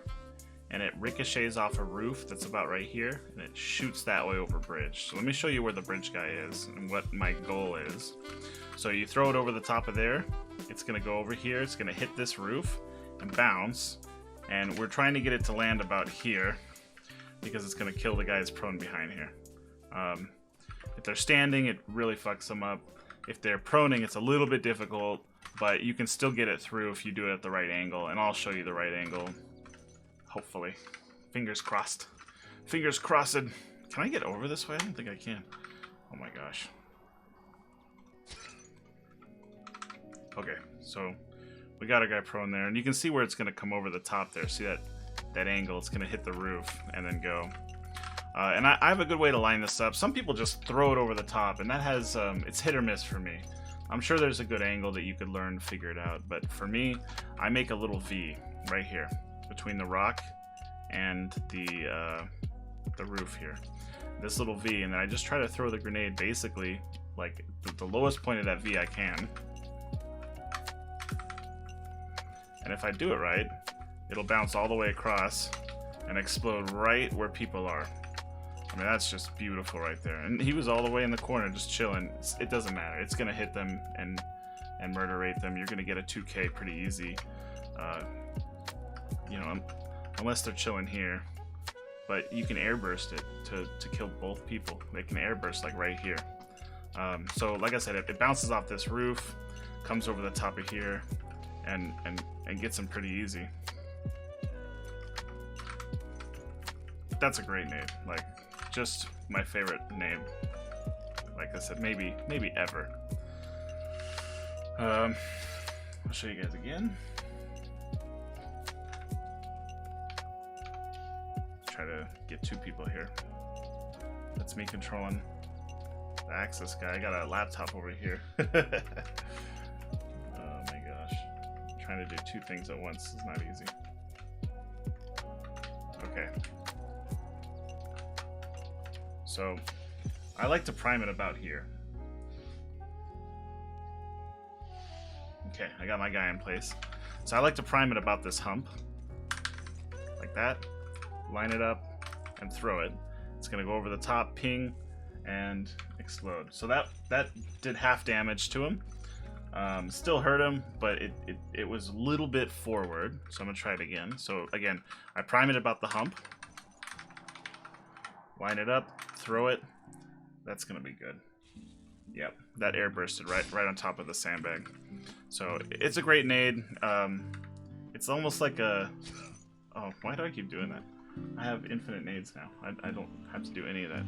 Speaker 1: and it ricochets off a roof that's about right here and it shoots that way over a bridge. So let me show you where the bridge guy is and what my goal is. So you throw it over the top of there, it's gonna go over here, it's gonna hit this roof and bounce, and we're trying to get it to land about here because it's gonna kill the guys prone behind here. If they're standing, it really fucks them up. If they're proning, it's a little bit difficult, but you can still get it through if you do it at the right angle, and I'll show you the right angle, hopefully. Fingers crossed. Fingers crossed. Can I get over this way? I don't think I can. Oh my gosh. Okay, so we got a guy prone there, and you can see where it's going to come over the top there. See that angle? It's going to hit the roof and then go. And I have a good way to line this up. Some people just throw it over the top, and that has it's hit or miss for me. I'm sure there's a good angle that you could learn to figure it out, but for me, I make a little V right here between the rock and the roof here. This little V, and then I just try to throw the grenade basically like the lowest point of that V I can. And if I do it right, it'll bounce all the way across and explode right where people are. I mean, that's just beautiful right there. And he was all the way in the corner just chilling. It doesn't matter. It's going to hit them and murder rate them. You're going to get a 2K pretty easy. You know, unless they're chilling here. But you can airburst it to kill both people. They can airburst like right here. So like I said, it bounces off this roof, comes over the top of here, and gets them pretty easy. That's a great nade. Like, just my favorite nade. Like I said, maybe ever. I'll show you guys again. Try to get two people here. That's me controlling the Axis guy. I got a laptop over here. Oh my gosh. Trying to do two things at once is not easy. Okay. So, I like to prime it about here. Okay, I got my guy in place. So I like to prime it about this hump. Like that. Line it up and throw it. It's gonna go over the top, ping, and explode. So that did half damage to him. Still hurt him, but it was a little bit forward, so I'm gonna try it again. So again, I prime it about the hump, line it up, throw it. That's gonna be good. Yep, that air bursted right on top of the sandbag. So it's a great nade. It's almost like a... Oh, why do I keep doing that? I have infinite nades now. I don't have to do any of that.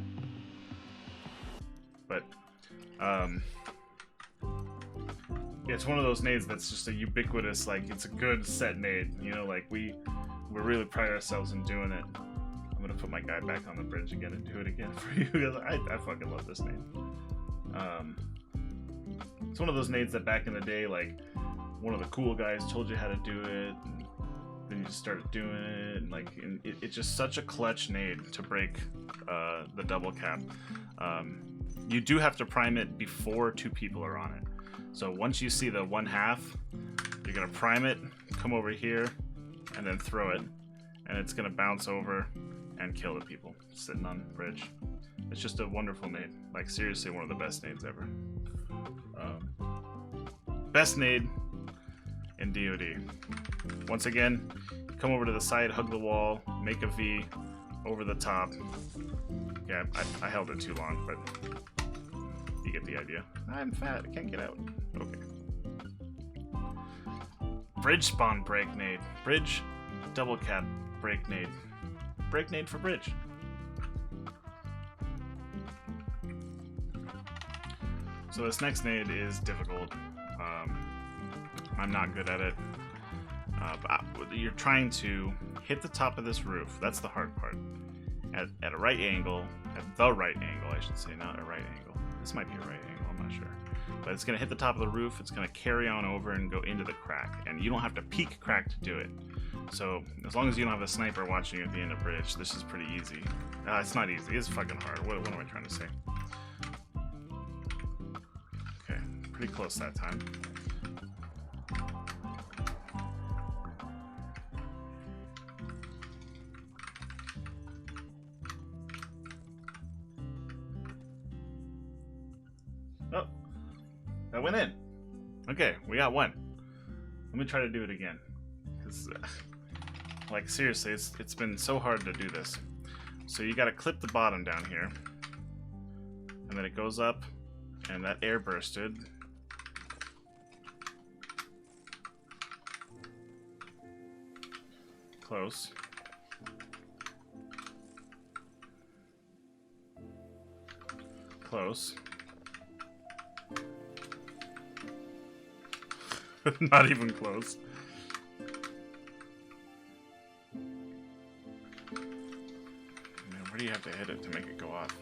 Speaker 1: But, it's one of those nades that's just a ubiquitous, like, it's a good set nade. You know, like, we really pride ourselves in doing it. I'm gonna put my guy back on the bridge again and do it again for you, because I fucking love this nade. It's one of those nades that back in the day, like, one of the cool guys told you how to do it, and then you just started doing it, and like, it's just such a clutch nade to break the double cap. You do have to prime it before 2 people are on it. So once you see the 1/2, you're gonna prime it, come over here, and then throw it, and it's gonna bounce over and kill the people sitting on the bridge. It's just a wonderful nade. Like, seriously, one of the best nades ever. Best nade in DoD. Once again, come over to the side, hug the wall, make a V over the top. Yeah, I held it too long, but you get the idea. I'm fat, I can't get out. Okay. Bridge spawn break nade. Bridge double cap break nade. Break nade for bridge. So this next nade is difficult. I'm not good at it. But you're trying to hit the top of this roof. That's the hard part. At a right angle, at the right angle, I should say, not a right angle. This might be a right angle, I'm not sure. But it's going to hit the top of the roof, it's going to carry on over and go into the crack. And you don't have to peek crack to do it. So, as long as you don't have a sniper watching you at the end of bridge, this is pretty easy. It's not easy, it's fucking hard. What am I trying to say? Okay, pretty close that time. Oh, that went in. Okay, we got one. Let me try to do it again. Because, like, seriously, it's been so hard to do this. So you gotta clip the bottom down here. And then it goes up, and that air bursted. Close. Close. Not even close. Man, where do you have to hit it to make it go off?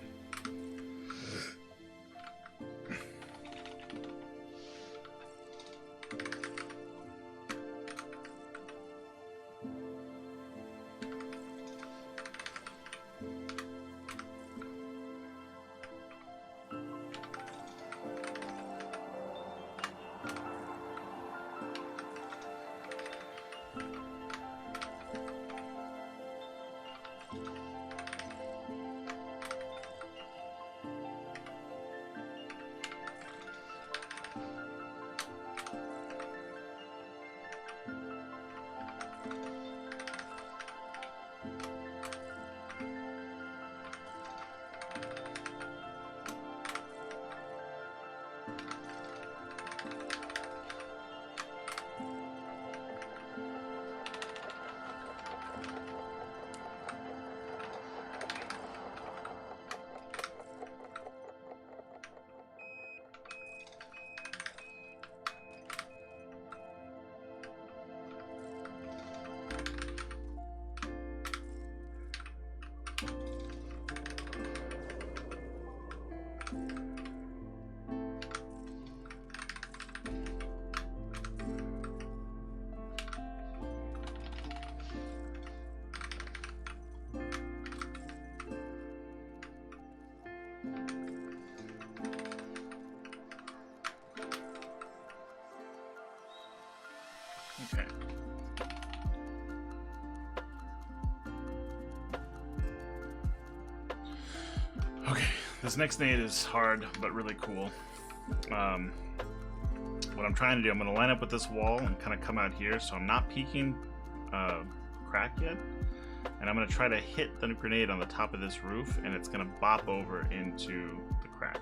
Speaker 1: Okay. Okay, this next nade is hard, but really cool. what I'm trying to do, I'm going to line up with this wall and kind of come out here, so I'm not peeking crack yet. And I'm going to try to hit the grenade on the top of this roof, and it's going to bop over into the crack.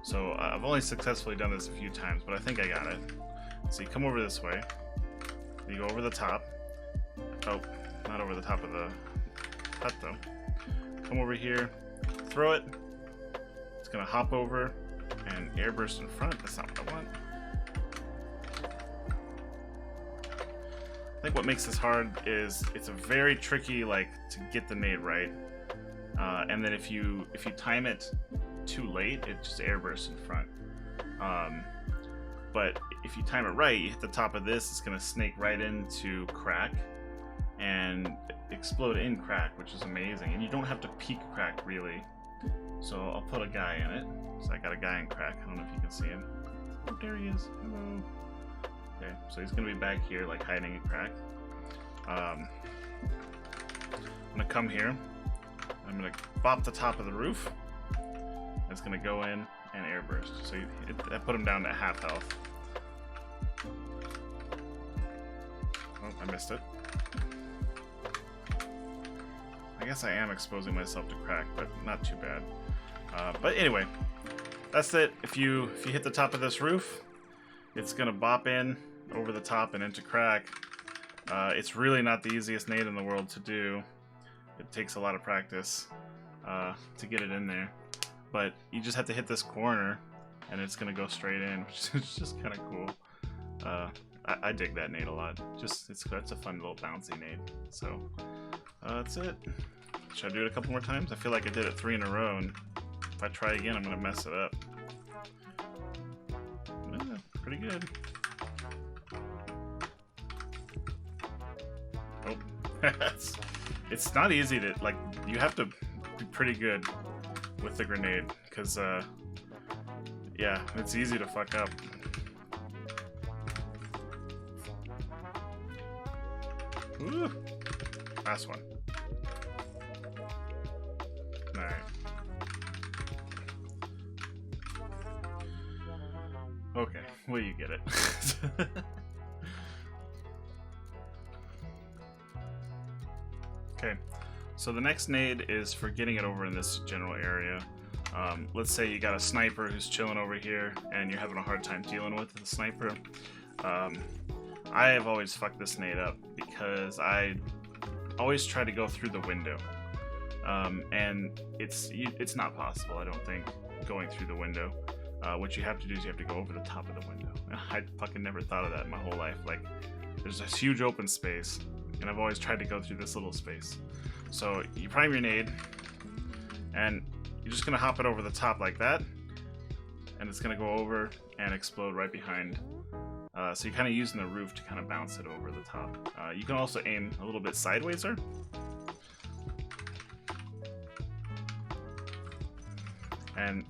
Speaker 1: So I've only successfully done this a few times, but I think I got it. So you come over this way, you go over the top. Oh, not over the top of the hut though. Come over here, throw it. It's going to hop over and airburst in front. That's not what I want. I think what makes this hard is it's a very tricky, like, to get the nade right, and then if you time it too late, it just airbursts in front. But if you time it right, you hit the top of this, it's gonna snake right into crack and explode in crack, which is amazing. And you don't have to peek crack really. So I'll put a guy in it. So I got a guy in crack. I don't know if you can see him. Oh, there he is. Hello. Okay, so he's gonna be back here, like hiding in crack. I'm gonna come here. I'm gonna bop the top of the roof. It's gonna go in and airburst. So I put him down to half health. Oh, I missed it. I guess I am exposing myself to crack, but not too bad. But anyway, that's it. If you hit the top of this roof, it's gonna bop in over the top and into crack. It's really not the easiest nade in the world to do. It takes a lot of practice to get it in there. But you just have to hit this corner and it's gonna go straight in, which is just kind of cool. I dig that nade a lot. It's a fun little bouncy nade. So that's it. Should I do it a couple more times? I feel like I did it 3 in a row, and if I try again, I'm gonna mess it up. Yeah, pretty good. Oh, it's not easy to, like, you have to be pretty good with the grenade, because yeah, it's easy to fuck up. Ooh, last one. Alright. Okay, well, you get it. Okay, so the next nade is for getting it over in this general area. Let's say you got a sniper who's chilling over here and you're having a hard time dealing with the sniper. I have always fucked this nade up because I always try to go through the window. And it's not possible, I don't think, going through the window. What you have to do is you have to go over the top of the window. I fucking never thought of that in my whole life. Like, there's this huge open space, and I've always tried to go through this little space. So you prime your nade, and you're just gonna hop it over the top like that, and it's gonna go over and explode right behind. So you're kind of using the roof to kind of bounce it over the top. You can also aim a little bit sideways, sir. And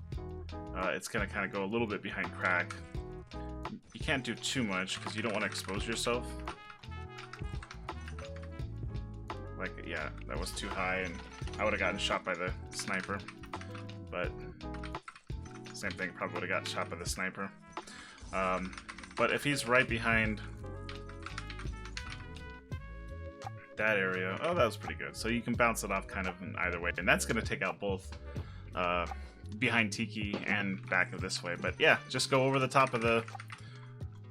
Speaker 1: it's gonna kind of go a little bit behind crack. You can't do too much because you don't want to expose yourself. Like, yeah, that was too high, and I would have gotten shot by the sniper. But same thing, probably would have got shot by the sniper. But if he's right behind that area, oh, that was pretty good. So you can bounce it off kind of in either way, and that's gonna take out both behind Tiki and back of this way. But yeah, just go over the top of the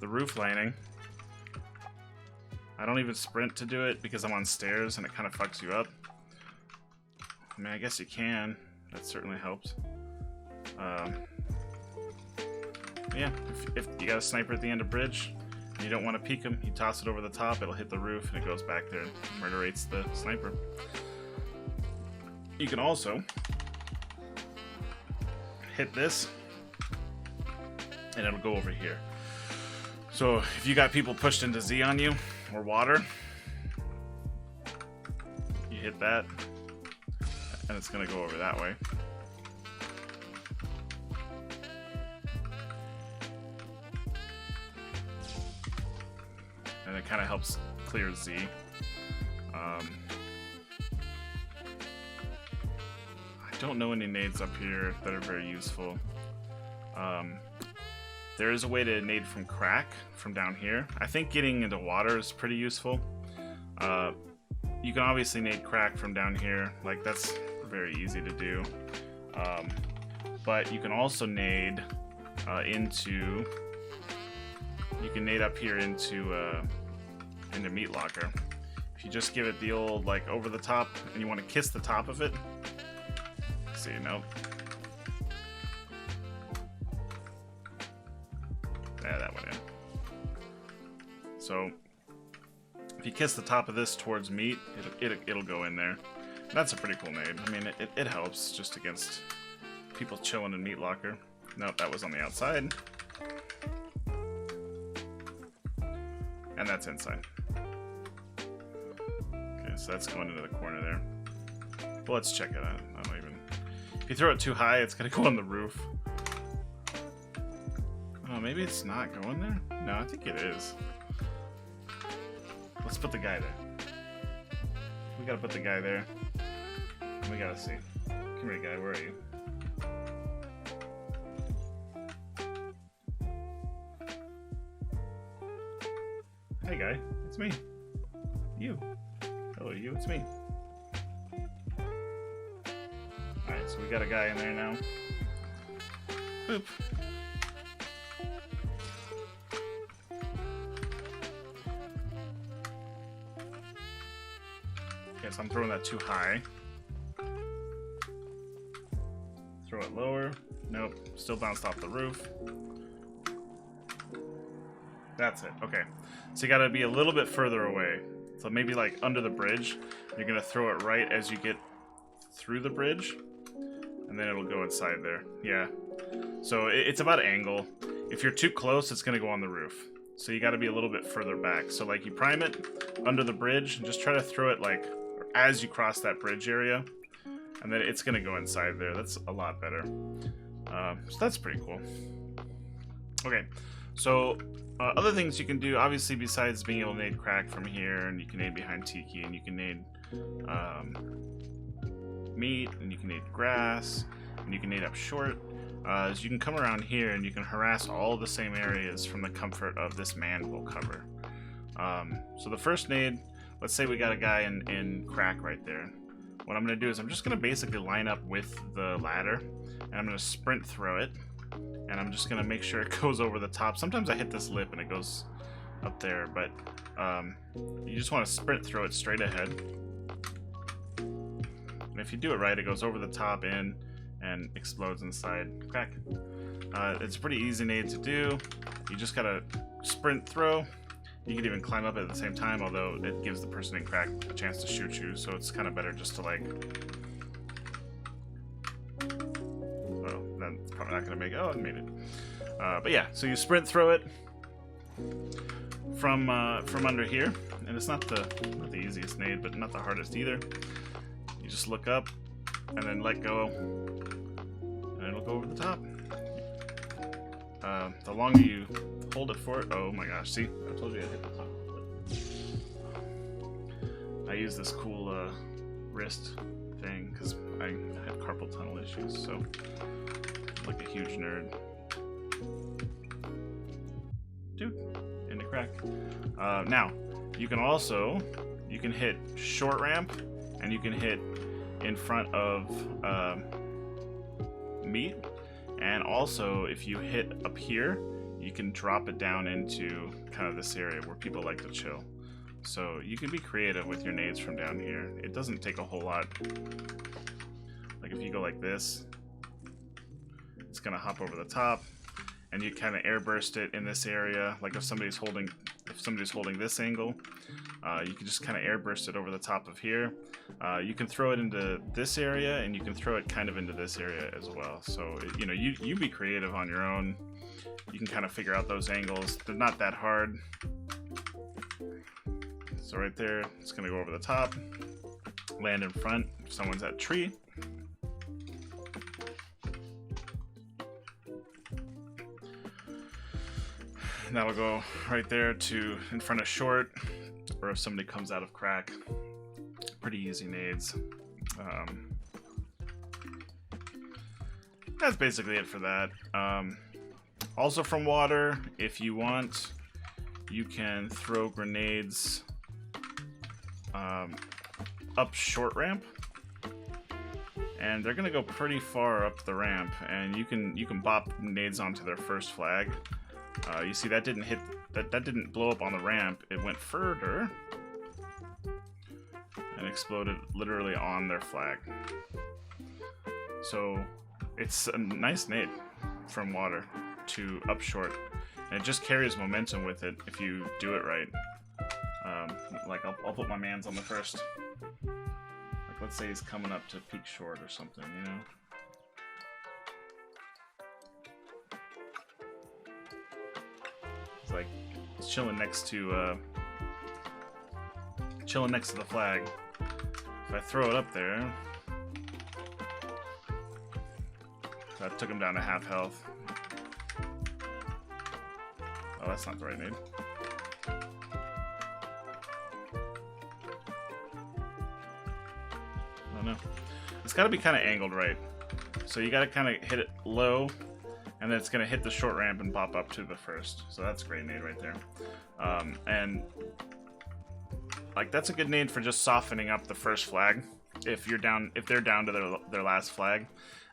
Speaker 1: roof lining. I don't even sprint to do it because I'm on stairs and it kind of fucks you up. I mean, I guess you can. That certainly helps. Yeah, if you got a sniper at the end of bridge and you don't want to peek him, you toss it over the top, it'll hit the roof and it goes back there and murderates the sniper. You can also hit this and it'll go over here. So if you got people pushed into Z on you or water, you hit that and it's gonna go over that way. And it kind of helps clear Z. I don't know any nades up here that are very useful. there is a way to nade from crack from down here. I think getting into water is pretty useful. You can obviously nade crack from down here, like that's very easy to do. But you can also nade into. You can nade up here into meat locker. If you just give it the old like over the top, and you want to kiss the top of it. See, nope. Yeah, that went in. So if you kiss the top of this towards meat, it'll go in there. That's a pretty cool nade. I mean, it helps just against people chilling in meat locker. Nope, that was on the outside. And that's inside. Okay, so that's going into the corner there. Well, let's check it out. I don't even... If you throw it too high, it's gonna go on the roof. Oh, maybe it's not going there? No, I think it is. Let's put the guy there. We gotta put the guy there. We gotta see. Come here, guy, where are you? Hey guy, it's me. You. Hello you, it's me. Alright, so we got a guy in there now. Boop. Okay, so I'm throwing that too high. Throw it lower. Nope, still bounced off the roof. That's it, okay. So you gotta be a little bit further away. So maybe like under the bridge. You're gonna throw it right as you get through the bridge. And then it'll go inside there. Yeah. So it's about angle. If you're too close, it's gonna go on the roof. So you gotta be a little bit further back. So like you prime it under the bridge and just try to throw it like as you cross that bridge area. And then it's gonna go inside there. That's a lot better. So that's pretty cool. Okay, so other things you can do, obviously, besides being able to nade crack from here, and you can nade behind Tiki, and you can nade meat, and you can nade grass, and you can nade up short, is you can come around here and you can harass all the same areas from the comfort of this manhole cover. So the first nade, let's say we got a guy in crack right there. What I'm going to do is I'm just going to basically line up with the ladder, and I'm going to sprint through it. And I'm just going to make sure it goes over the top. Sometimes I hit this lip and it goes up there, but you just want to sprint through it straight ahead. And if you do it right, it goes over the top in and explodes inside crack. It's a pretty easy nade to do. You just got to sprint throw. You can even climb up at the same time, although it gives the person in crack a chance to shoot you, so it's kind of better just to like... That's probably not going to make it. Oh, it made it. But yeah, so you sprint through it from under here, and it's not the easiest nade, but not the hardest either. You just look up and then let go, and it'll go over the top. The longer you hold it for it, oh my gosh! See, I told you I hit the top. I use this cool wrist thing because I have carpal tunnel issues, so. Like a huge nerd. Dude, in the crack. Now, you can hit short ramp, and you can hit in front of meat, and also if you hit up here, you can drop it down into kind of this area where people like to chill. So you can be creative with your nades from down here. It doesn't take a whole lot. Like if you go like this, it's gonna hop over the top, and you kind of airburst it in this area. Like if somebody's holding this angle, you can just kind of airburst it over the top of here. You can throw it into this area, and you can throw it kind of into this area as well. So you know, you be creative on your own. You can kind of figure out those angles. They're not that hard. So right there, it's gonna go over the top, land in front. If someone's at tree. That'll go right there to in front of short, or if somebody comes out of crack. Pretty easy nades. That's basically it for that. Also from water, if you want, you can throw grenades up short ramp, and they're gonna go pretty far up the ramp, and you can bop nades onto their first flag. You see that didn't hit, that didn't blow up on the ramp. It went further and exploded literally on their flag. So it's a nice nade from water to up short, and it just carries momentum with it if you do it right. Like I'll put my mans on the first. Like let's say he's coming up to peak short or something, you know. It's like it's chilling next to the flag. If I throw it up there, that took him down to half health. Oh, that's not the right nade. Oh no. It's got to be kind of angled right. So you got to kind of hit it low, and then it's going to hit the short ramp and pop up to the first. So that's a great nade right there. And like that's a good nade for just softening up the first flag. If they're down to their last flag.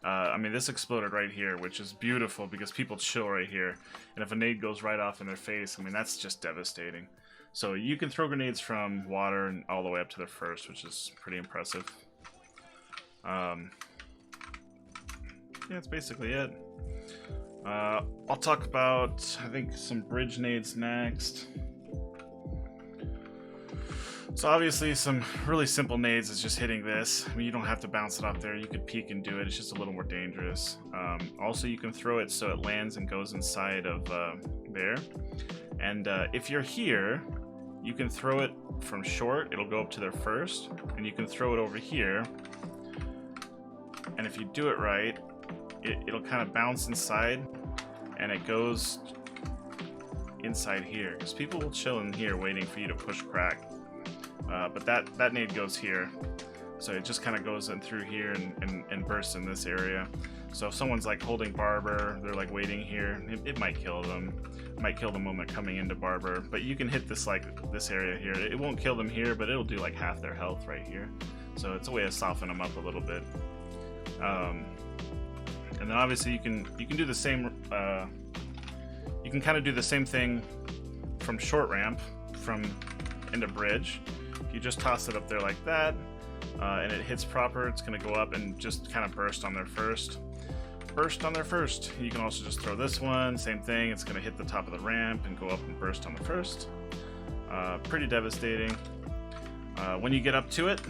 Speaker 1: I mean, this exploded right here, which is beautiful because people chill right here. And if a nade goes right off in their face, I mean, that's just devastating. So you can throw grenades from water and all the way up to their first, which is pretty impressive. Yeah, that's basically it. I'll talk about, I think, some bridge nades next. So obviously some really simple nades is just hitting this. I mean, you don't have to bounce it off there. You could peek and do it. It's just a little more dangerous. Also, you can throw it so it lands and goes inside of there. And if you're here, you can throw it from short. It'll go up to their first. And you can throw it over here. And if you do it right, it'll kind of bounce inside. And it goes inside here. Because people will chill in here waiting for you to push crack. But that nade goes here, so it just kind of goes in through here and bursts in this area. So if someone's like holding Barber, they're like waiting here, it might kill them. It might kill them when they're coming into Barber, but you can hit this like this area here. It won't kill them here, but it'll do like half their health right here. So it's a way to soften them up a little bit. And then obviously you can do the same. You can kind of do the same thing from short ramp from into bridge. If you just toss it up there like that, and it hits proper, it's going to go up and just kind of burst on their first. Burst on their first. You can also just throw this one, same thing. It's going to hit the top of the ramp and go up and burst on the first. Pretty devastating. When you get up to it,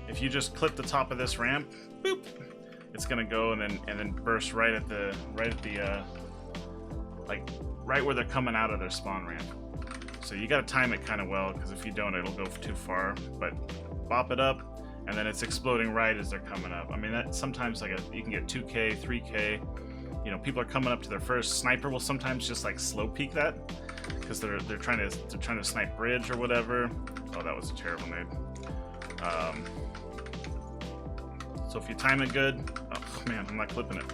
Speaker 1: if you just clip the top of this ramp, boop, it's going to go and then burst right at the like right where they're coming out of their spawn ramp. So you got to time it kind of well, because if you don't, it'll go too far. But bop it up, and then it's exploding right as they're coming up. I mean, that sometimes like you can get 2K, 3K. You know, people are coming up to their first. Sniper will sometimes just like slow peek that, because they're trying to snipe bridge or whatever. Oh, that was a terrible nade. So if you time it good, oh man, I'm not clipping it.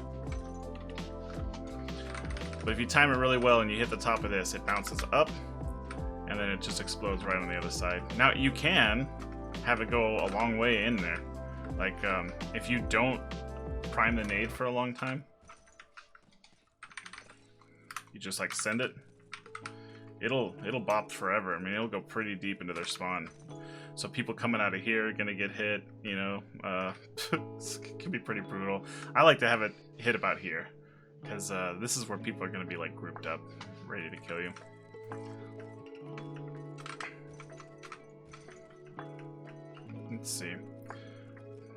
Speaker 1: But if you time it really well and you hit the top of this, it bounces up. And then it just explodes right on the other side. Now you can have it go a long way in there. Like if you don't prime the nade for a long time, you just like send it. It'll bop forever. I mean, it'll go pretty deep into their spawn. So people coming out of here are gonna get hit. You know, it can be pretty brutal. I like to have it hit about here, because this is where people are gonna be like grouped up, ready to kill you. Let's see.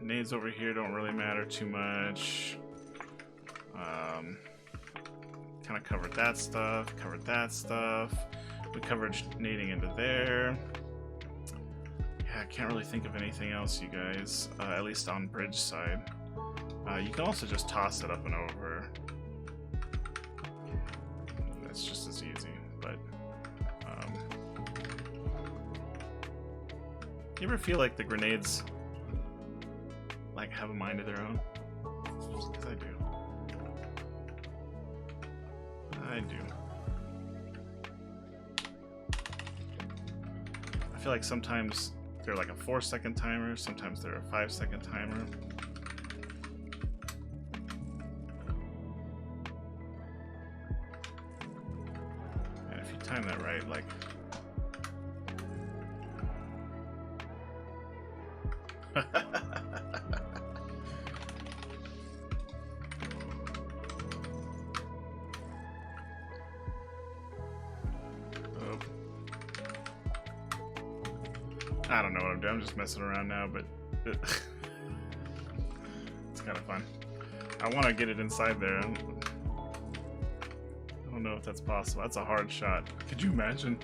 Speaker 1: Nades over here don't really matter too much. Kind of covered that stuff, We covered nading into there. Yeah, I can't really think of anything else, you guys. At least on bridge side. You can also just toss it up and over. That's just as easy, but... you ever feel like the grenades like have a mind of their own? Because I do. I do? I feel like sometimes they're like a 4-second timer, sometimes they're a 5-second timer. And if you time that right, like... I don't know what I'm doing. I'm just messing around now, but it's kind of fun. I want to get it inside there. I don't know if that's possible. That's a hard shot. Could you imagine?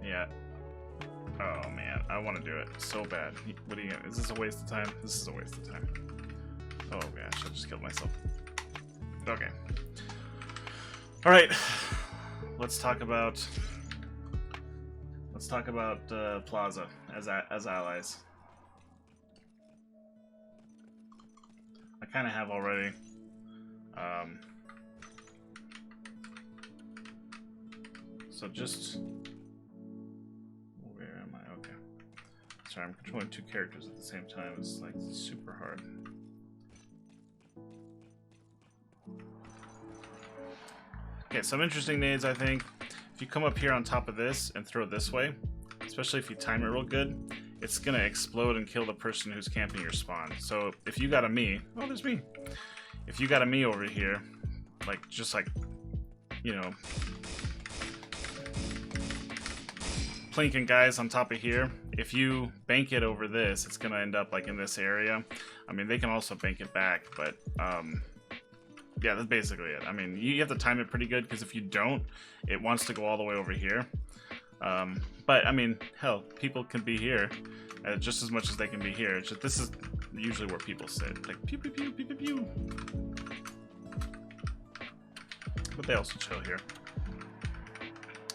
Speaker 1: Yeah. Oh man, I want to do it so bad. What are you gonna, is this a waste of time? This is a waste of time. Oh gosh, I just killed myself. Okay. Alright. Let's talk about Plaza as allies. I kinda have already. So just sorry, I'm controlling 2 characters at the same time. It's like super hard. Okay, some interesting nades, I think. If you come up here on top of this and throw it this way, especially if you time it real good, it's gonna explode and kill the person who's camping your spawn. So if you got a me, oh, there's me. If you got a me over here, like just like, you know, plinking guys on top of here, if you bank it over this, it's gonna end up like in this area. I mean, they can also bank it back, but yeah, that's basically it. I mean, you have to time it pretty good, because if you don't, it wants to go all the way over here. But I mean, hell, people can be here just as much as they can be here. It's just, this is usually where people sit, like pew pew pew pew pew pew. But they also chill here,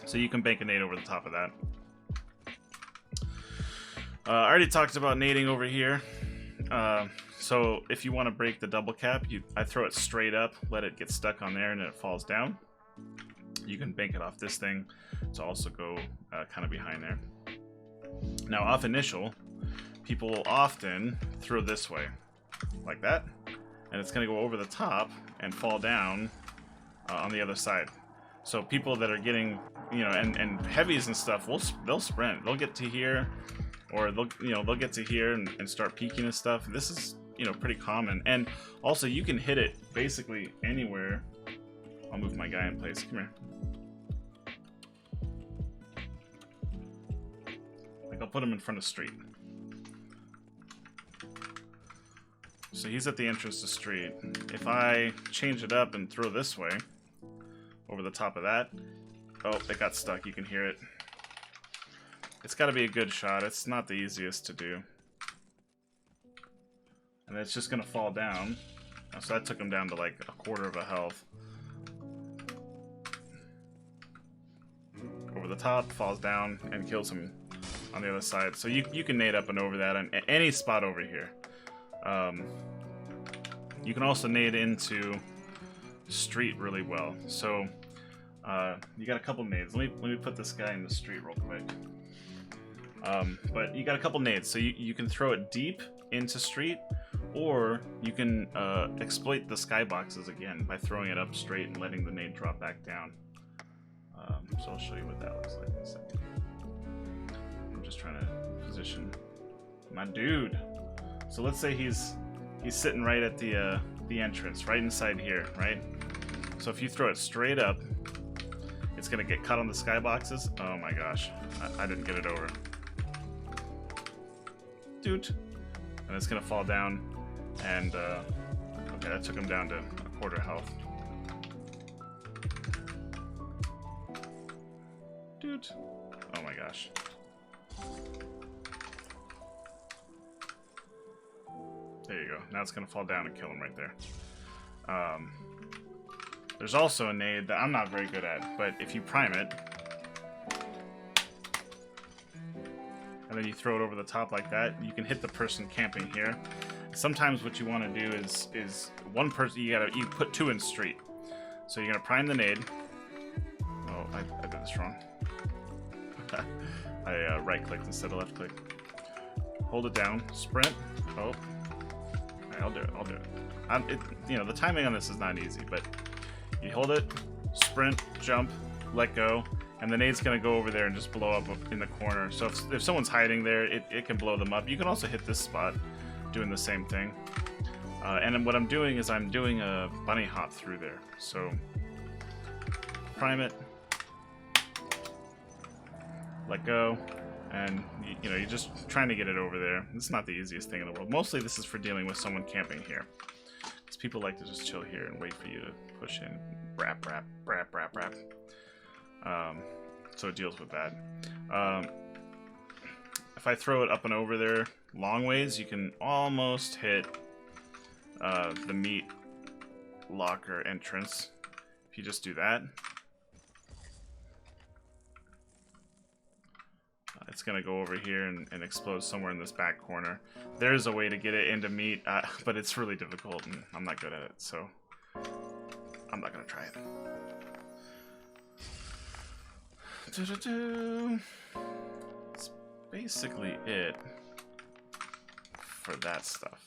Speaker 1: so you can bank a nade over the top of that. I already talked about nading over here. So if you want to break the double cap, I throw it straight up, let it get stuck on there, and then it falls down. You can bank it off this thing to also go kind of behind there. Now off initial, people will often throw this way, like that, and it's going to go over the top and fall down on the other side. So people that are getting, you know, and heavies and stuff, they'll sprint. They'll get to here, or they'll get to here and start peeking and stuff. This is, you know, pretty common. And also you can hit it basically anywhere. I'll move my guy in place. Come here. Like, I'll put him in front of street. So he's at the entrance to street. If I change it up and throw this way, over the top of that, oh, it got stuck. You can hear it. It's got to be a good shot. It's not the easiest to do. And it's just going to fall down. So that took him down to like 1/4 of a health. Over the top, falls down, and kills him on the other side. So you can nade up and over that on any spot over here. You can also nade into street really well. So you got a couple nades. Let me put this guy in the street real quick. But you got a couple nades, so you can throw it deep into street, or you can exploit the skyboxes again by throwing it up straight and letting the nade drop back down. So I'll show you what that looks like in a second. I'm just trying to position my dude. So let's say he's sitting right at the entrance, right inside here, right? So if you throw it straight up, it's gonna get cut on the skyboxes. Oh my gosh, I didn't get it over. Dude. And it's gonna fall down, and okay, that took him down to 1/4 health. Dude. Oh my gosh. There you go. Now it's gonna fall down and kill him right there. There's also a nade that I'm not very good at, but if you prime it, and then you throw it over the top like that. You can hit the person camping here. Sometimes what you want to do is one person, you put two in street. So you're gonna prime the nade. Oh, I did this wrong. I right-clicked instead of left-click. Hold it down, sprint. Oh, right, I'll do it. You know, the timing on this is not easy, but you hold it, sprint, jump, let go, and the nade's gonna go over there and just blow up in the corner. So if someone's hiding there, it can blow them up. You can also hit this spot, doing the same thing. And then what I'm doing is I'm doing a bunny hop through there. So prime it, let go, and you know, you're just trying to get it over there. It's not the easiest thing in the world. Mostly this is for dealing with someone camping here, because people like to just chill here and wait for you to push in, wrap. So it deals with that. If I throw it up and over there long ways, you can almost hit the meat locker entrance. If you just do that, it's gonna go over here and explode somewhere in this back corner. There's a way to get it into meat, but it's really difficult and I'm not good at it, so I'm not gonna try it. That's basically it for that stuff.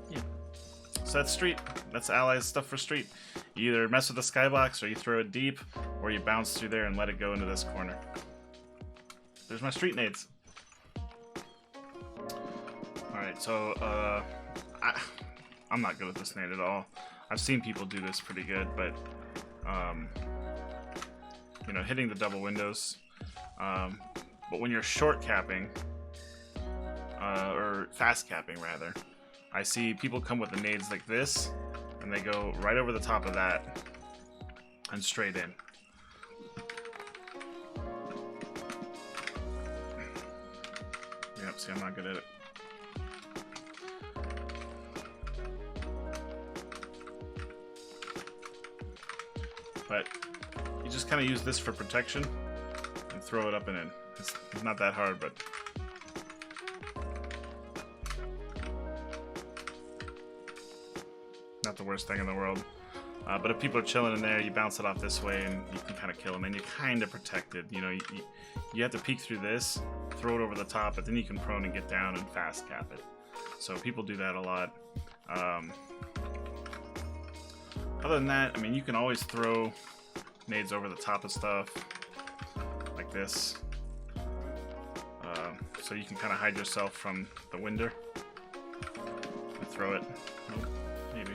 Speaker 1: Yeah. So that's street. That's allies stuff for street. You either mess with the skybox, or you throw it deep, or you bounce through there and let it go into this corner. There's my street nades. Alright, so I'm not good at this nade at all. I've seen people do this pretty good, but you know, hitting the double windows. But when you're short capping, or fast capping rather, I see people come with the nades like this, and they go right over the top of that and straight in. Yep, see, I'm not good at it. But you just kind of use this for protection and throw it up and in. It's not that hard, but not the worst thing in the world. But if people are chilling in there, you bounce it off this way and you can kind of kill them, and you're kind of protected. You know, you have to peek through this, throw it over the top, but then you can prone and get down and fast cap it. So people do that a lot. Other than that, I mean, you can always throw nades over the top of stuff like this. So you can kind of hide yourself from the window and throw it. Oh, maybe.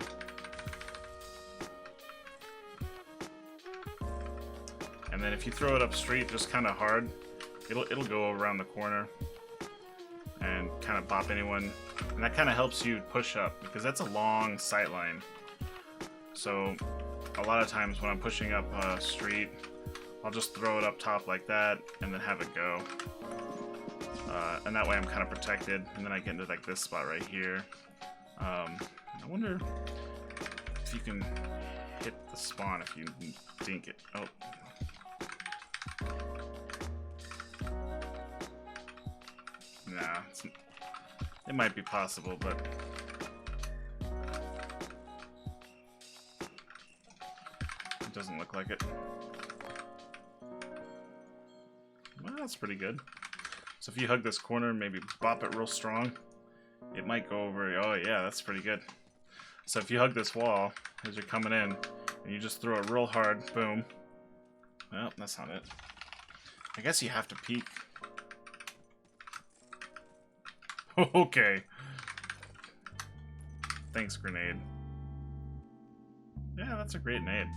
Speaker 1: And then if you throw it up street just kind of hard, it'll go around the corner and kind of pop anyone. And that kind of helps you push up, because that's a long sight line. So a lot of times when I'm pushing up street, I'll just throw it up top like that and then have it go. And that way I'm kind of protected, and then I get into like this spot right here. I wonder if you can hit the spawn if you dink it. Oh. Nah, it might be possible, but it doesn't look like it. Well, that's pretty good. So if you hug this corner and maybe bop it real strong, it might go over. Oh yeah, that's pretty good. So if you hug this wall as you're coming in, and you just throw it real hard, boom. Well, that's not it. I guess you have to peek. Okay. Thanks, grenade. Yeah, that's a great nade.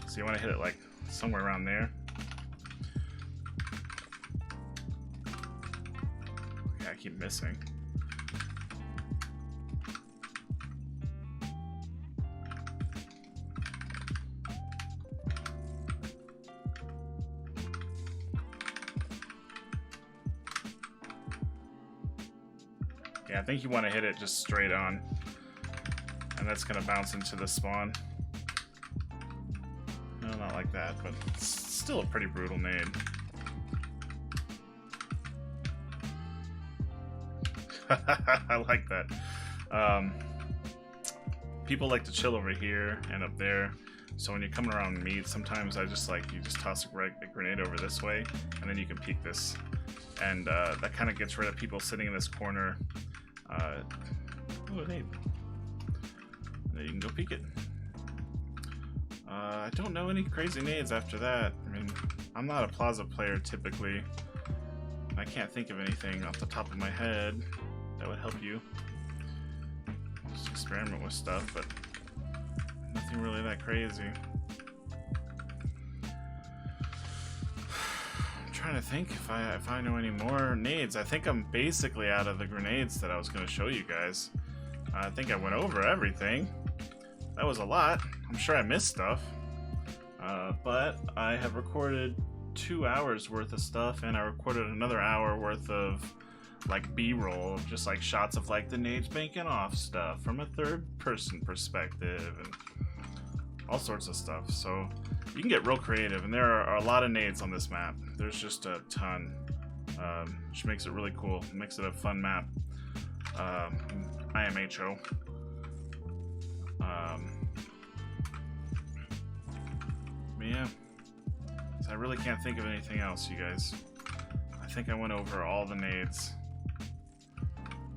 Speaker 1: So you want to hit it like somewhere around there. Yeah, I keep missing. Yeah, I think you want to hit it just straight on. And that's going to bounce into the spawn. No, not like that, but it's still a pretty brutal nade. I like that. People like to chill over here and up there. So when you're coming around meat, sometimes I just like, you just toss a grenade over this way, and then you can peek this. And that kind of gets rid of people sitting in this corner. Ooh, a nade. Then you can go peek it. I don't know any crazy nades after that. I mean, I'm not a plaza player typically. I can't think of anything off the top of my head that would help you. Just experiment with stuff, but nothing really that crazy. I'm trying to think if I know any more nades. I think I'm basically out of the grenades that I was going to show you guys. I think I went over everything. That was a lot. I'm sure I missed stuff. But I have recorded 2 hours worth of stuff, and I recorded another hour worth of like B-roll, just like shots of like the nades banking off stuff from a third-person perspective and all sorts of stuff. So you can get real creative, and there are a lot of nades on this map. There's just a ton, which makes it really cool. It makes it a fun map. IMHO. Yeah, so I really can't think of anything else, you guys. I think I went over all the nades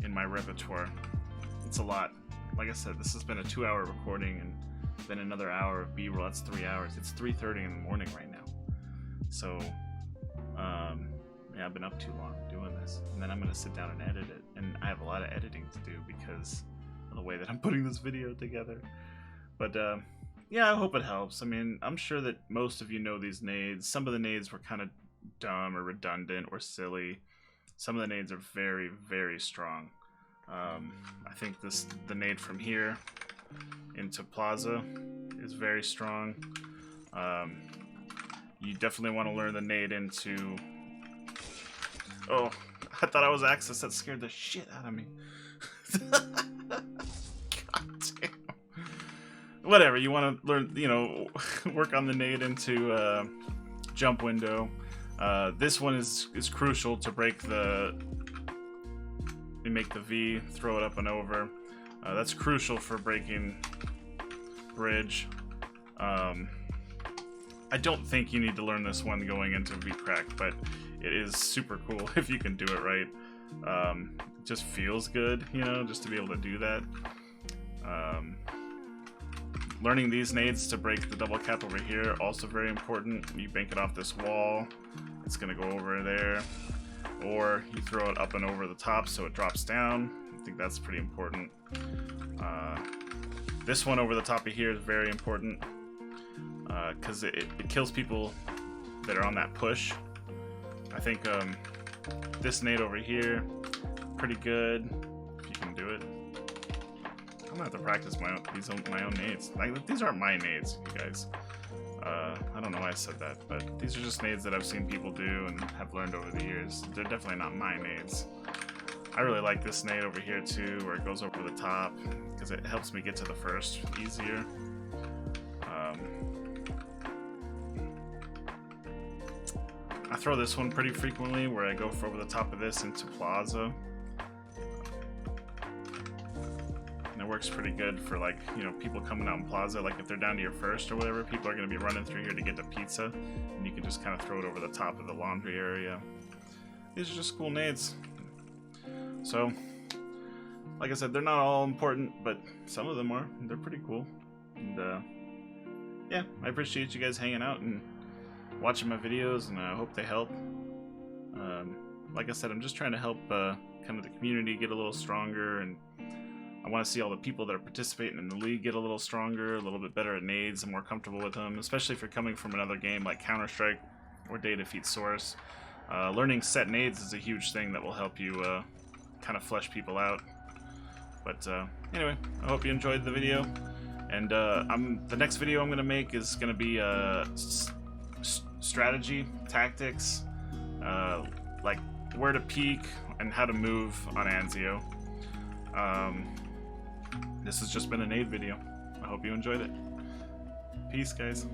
Speaker 1: in my repertoire. It's a lot. Like I said, this has been a 2-hour recording and then another hour of B-roll. That's 3 hours. It's 3:30 in the morning right now. So, yeah, I've been up too long doing this. And then I'm going to sit down and edit it. And I have a lot of editing to do because of the way that I'm putting this video together. But, yeah, I hope it helps. I mean, I'm sure that most of you know these nades. Some of the nades were kind of dumb or redundant or silly. Some of the nades are very, very strong. I think the nade from here into Plaza is very strong. You definitely want to learn the nade into... Oh, I thought I was Axis. That scared the shit out of me. God damn. Whatever, you want to learn, you know, work on the nade into jump window. This one is crucial to break the... You make the V, throw it up and over. That's crucial for breaking bridge. I don't think you need to learn this one going into V-crack, but it is super cool if you can do it right. It just feels good, you know, just to be able to do that. Learning these nades to break the double cap over here, also very important. You bank it off this wall, it's gonna go over there. Or you throw it up and over the top so it drops down. I think that's pretty important. This one over the top of here is very important because it kills people that are on that push. I think this nade over here, pretty good if you can do it. I'm gonna have to practice my own nades. Like, these aren't my nades, you guys. I don't know why I said that, but these are just nades that I've seen people do and have learned over the years. They're definitely not my nades. I really like this nade over here too, where it goes over the top, because it helps me get to the first easier. I throw this one pretty frequently, where I go for over the top of this into Plaza. And it works pretty good for, like, you know, people coming out in Plaza, like if they're down to your first or whatever, people are going to be running through here to get to pizza, and you can just kind of throw it over the top of the laundry area. These are just cool nades. So, like I said, they're not all important, but some of them are. They're pretty cool. And, yeah, I appreciate you guys hanging out and watching my videos, and I hope they help. Like I said, I'm just trying to help kind of the community get a little stronger, and I want to see all the people that are participating in the league get a little stronger, a little bit better at nades, and more comfortable with them, especially if you're coming from another game like Counter-Strike or Day Defeat Source. Learning set nades is a huge thing that will help you kind of flesh people out. But anyway, I hope you enjoyed the video, and the next video I'm going to make is going to be strategy, tactics, like where to peek and how to move on Anzio. This has just been a nade video. I hope you enjoyed it. Peace, guys.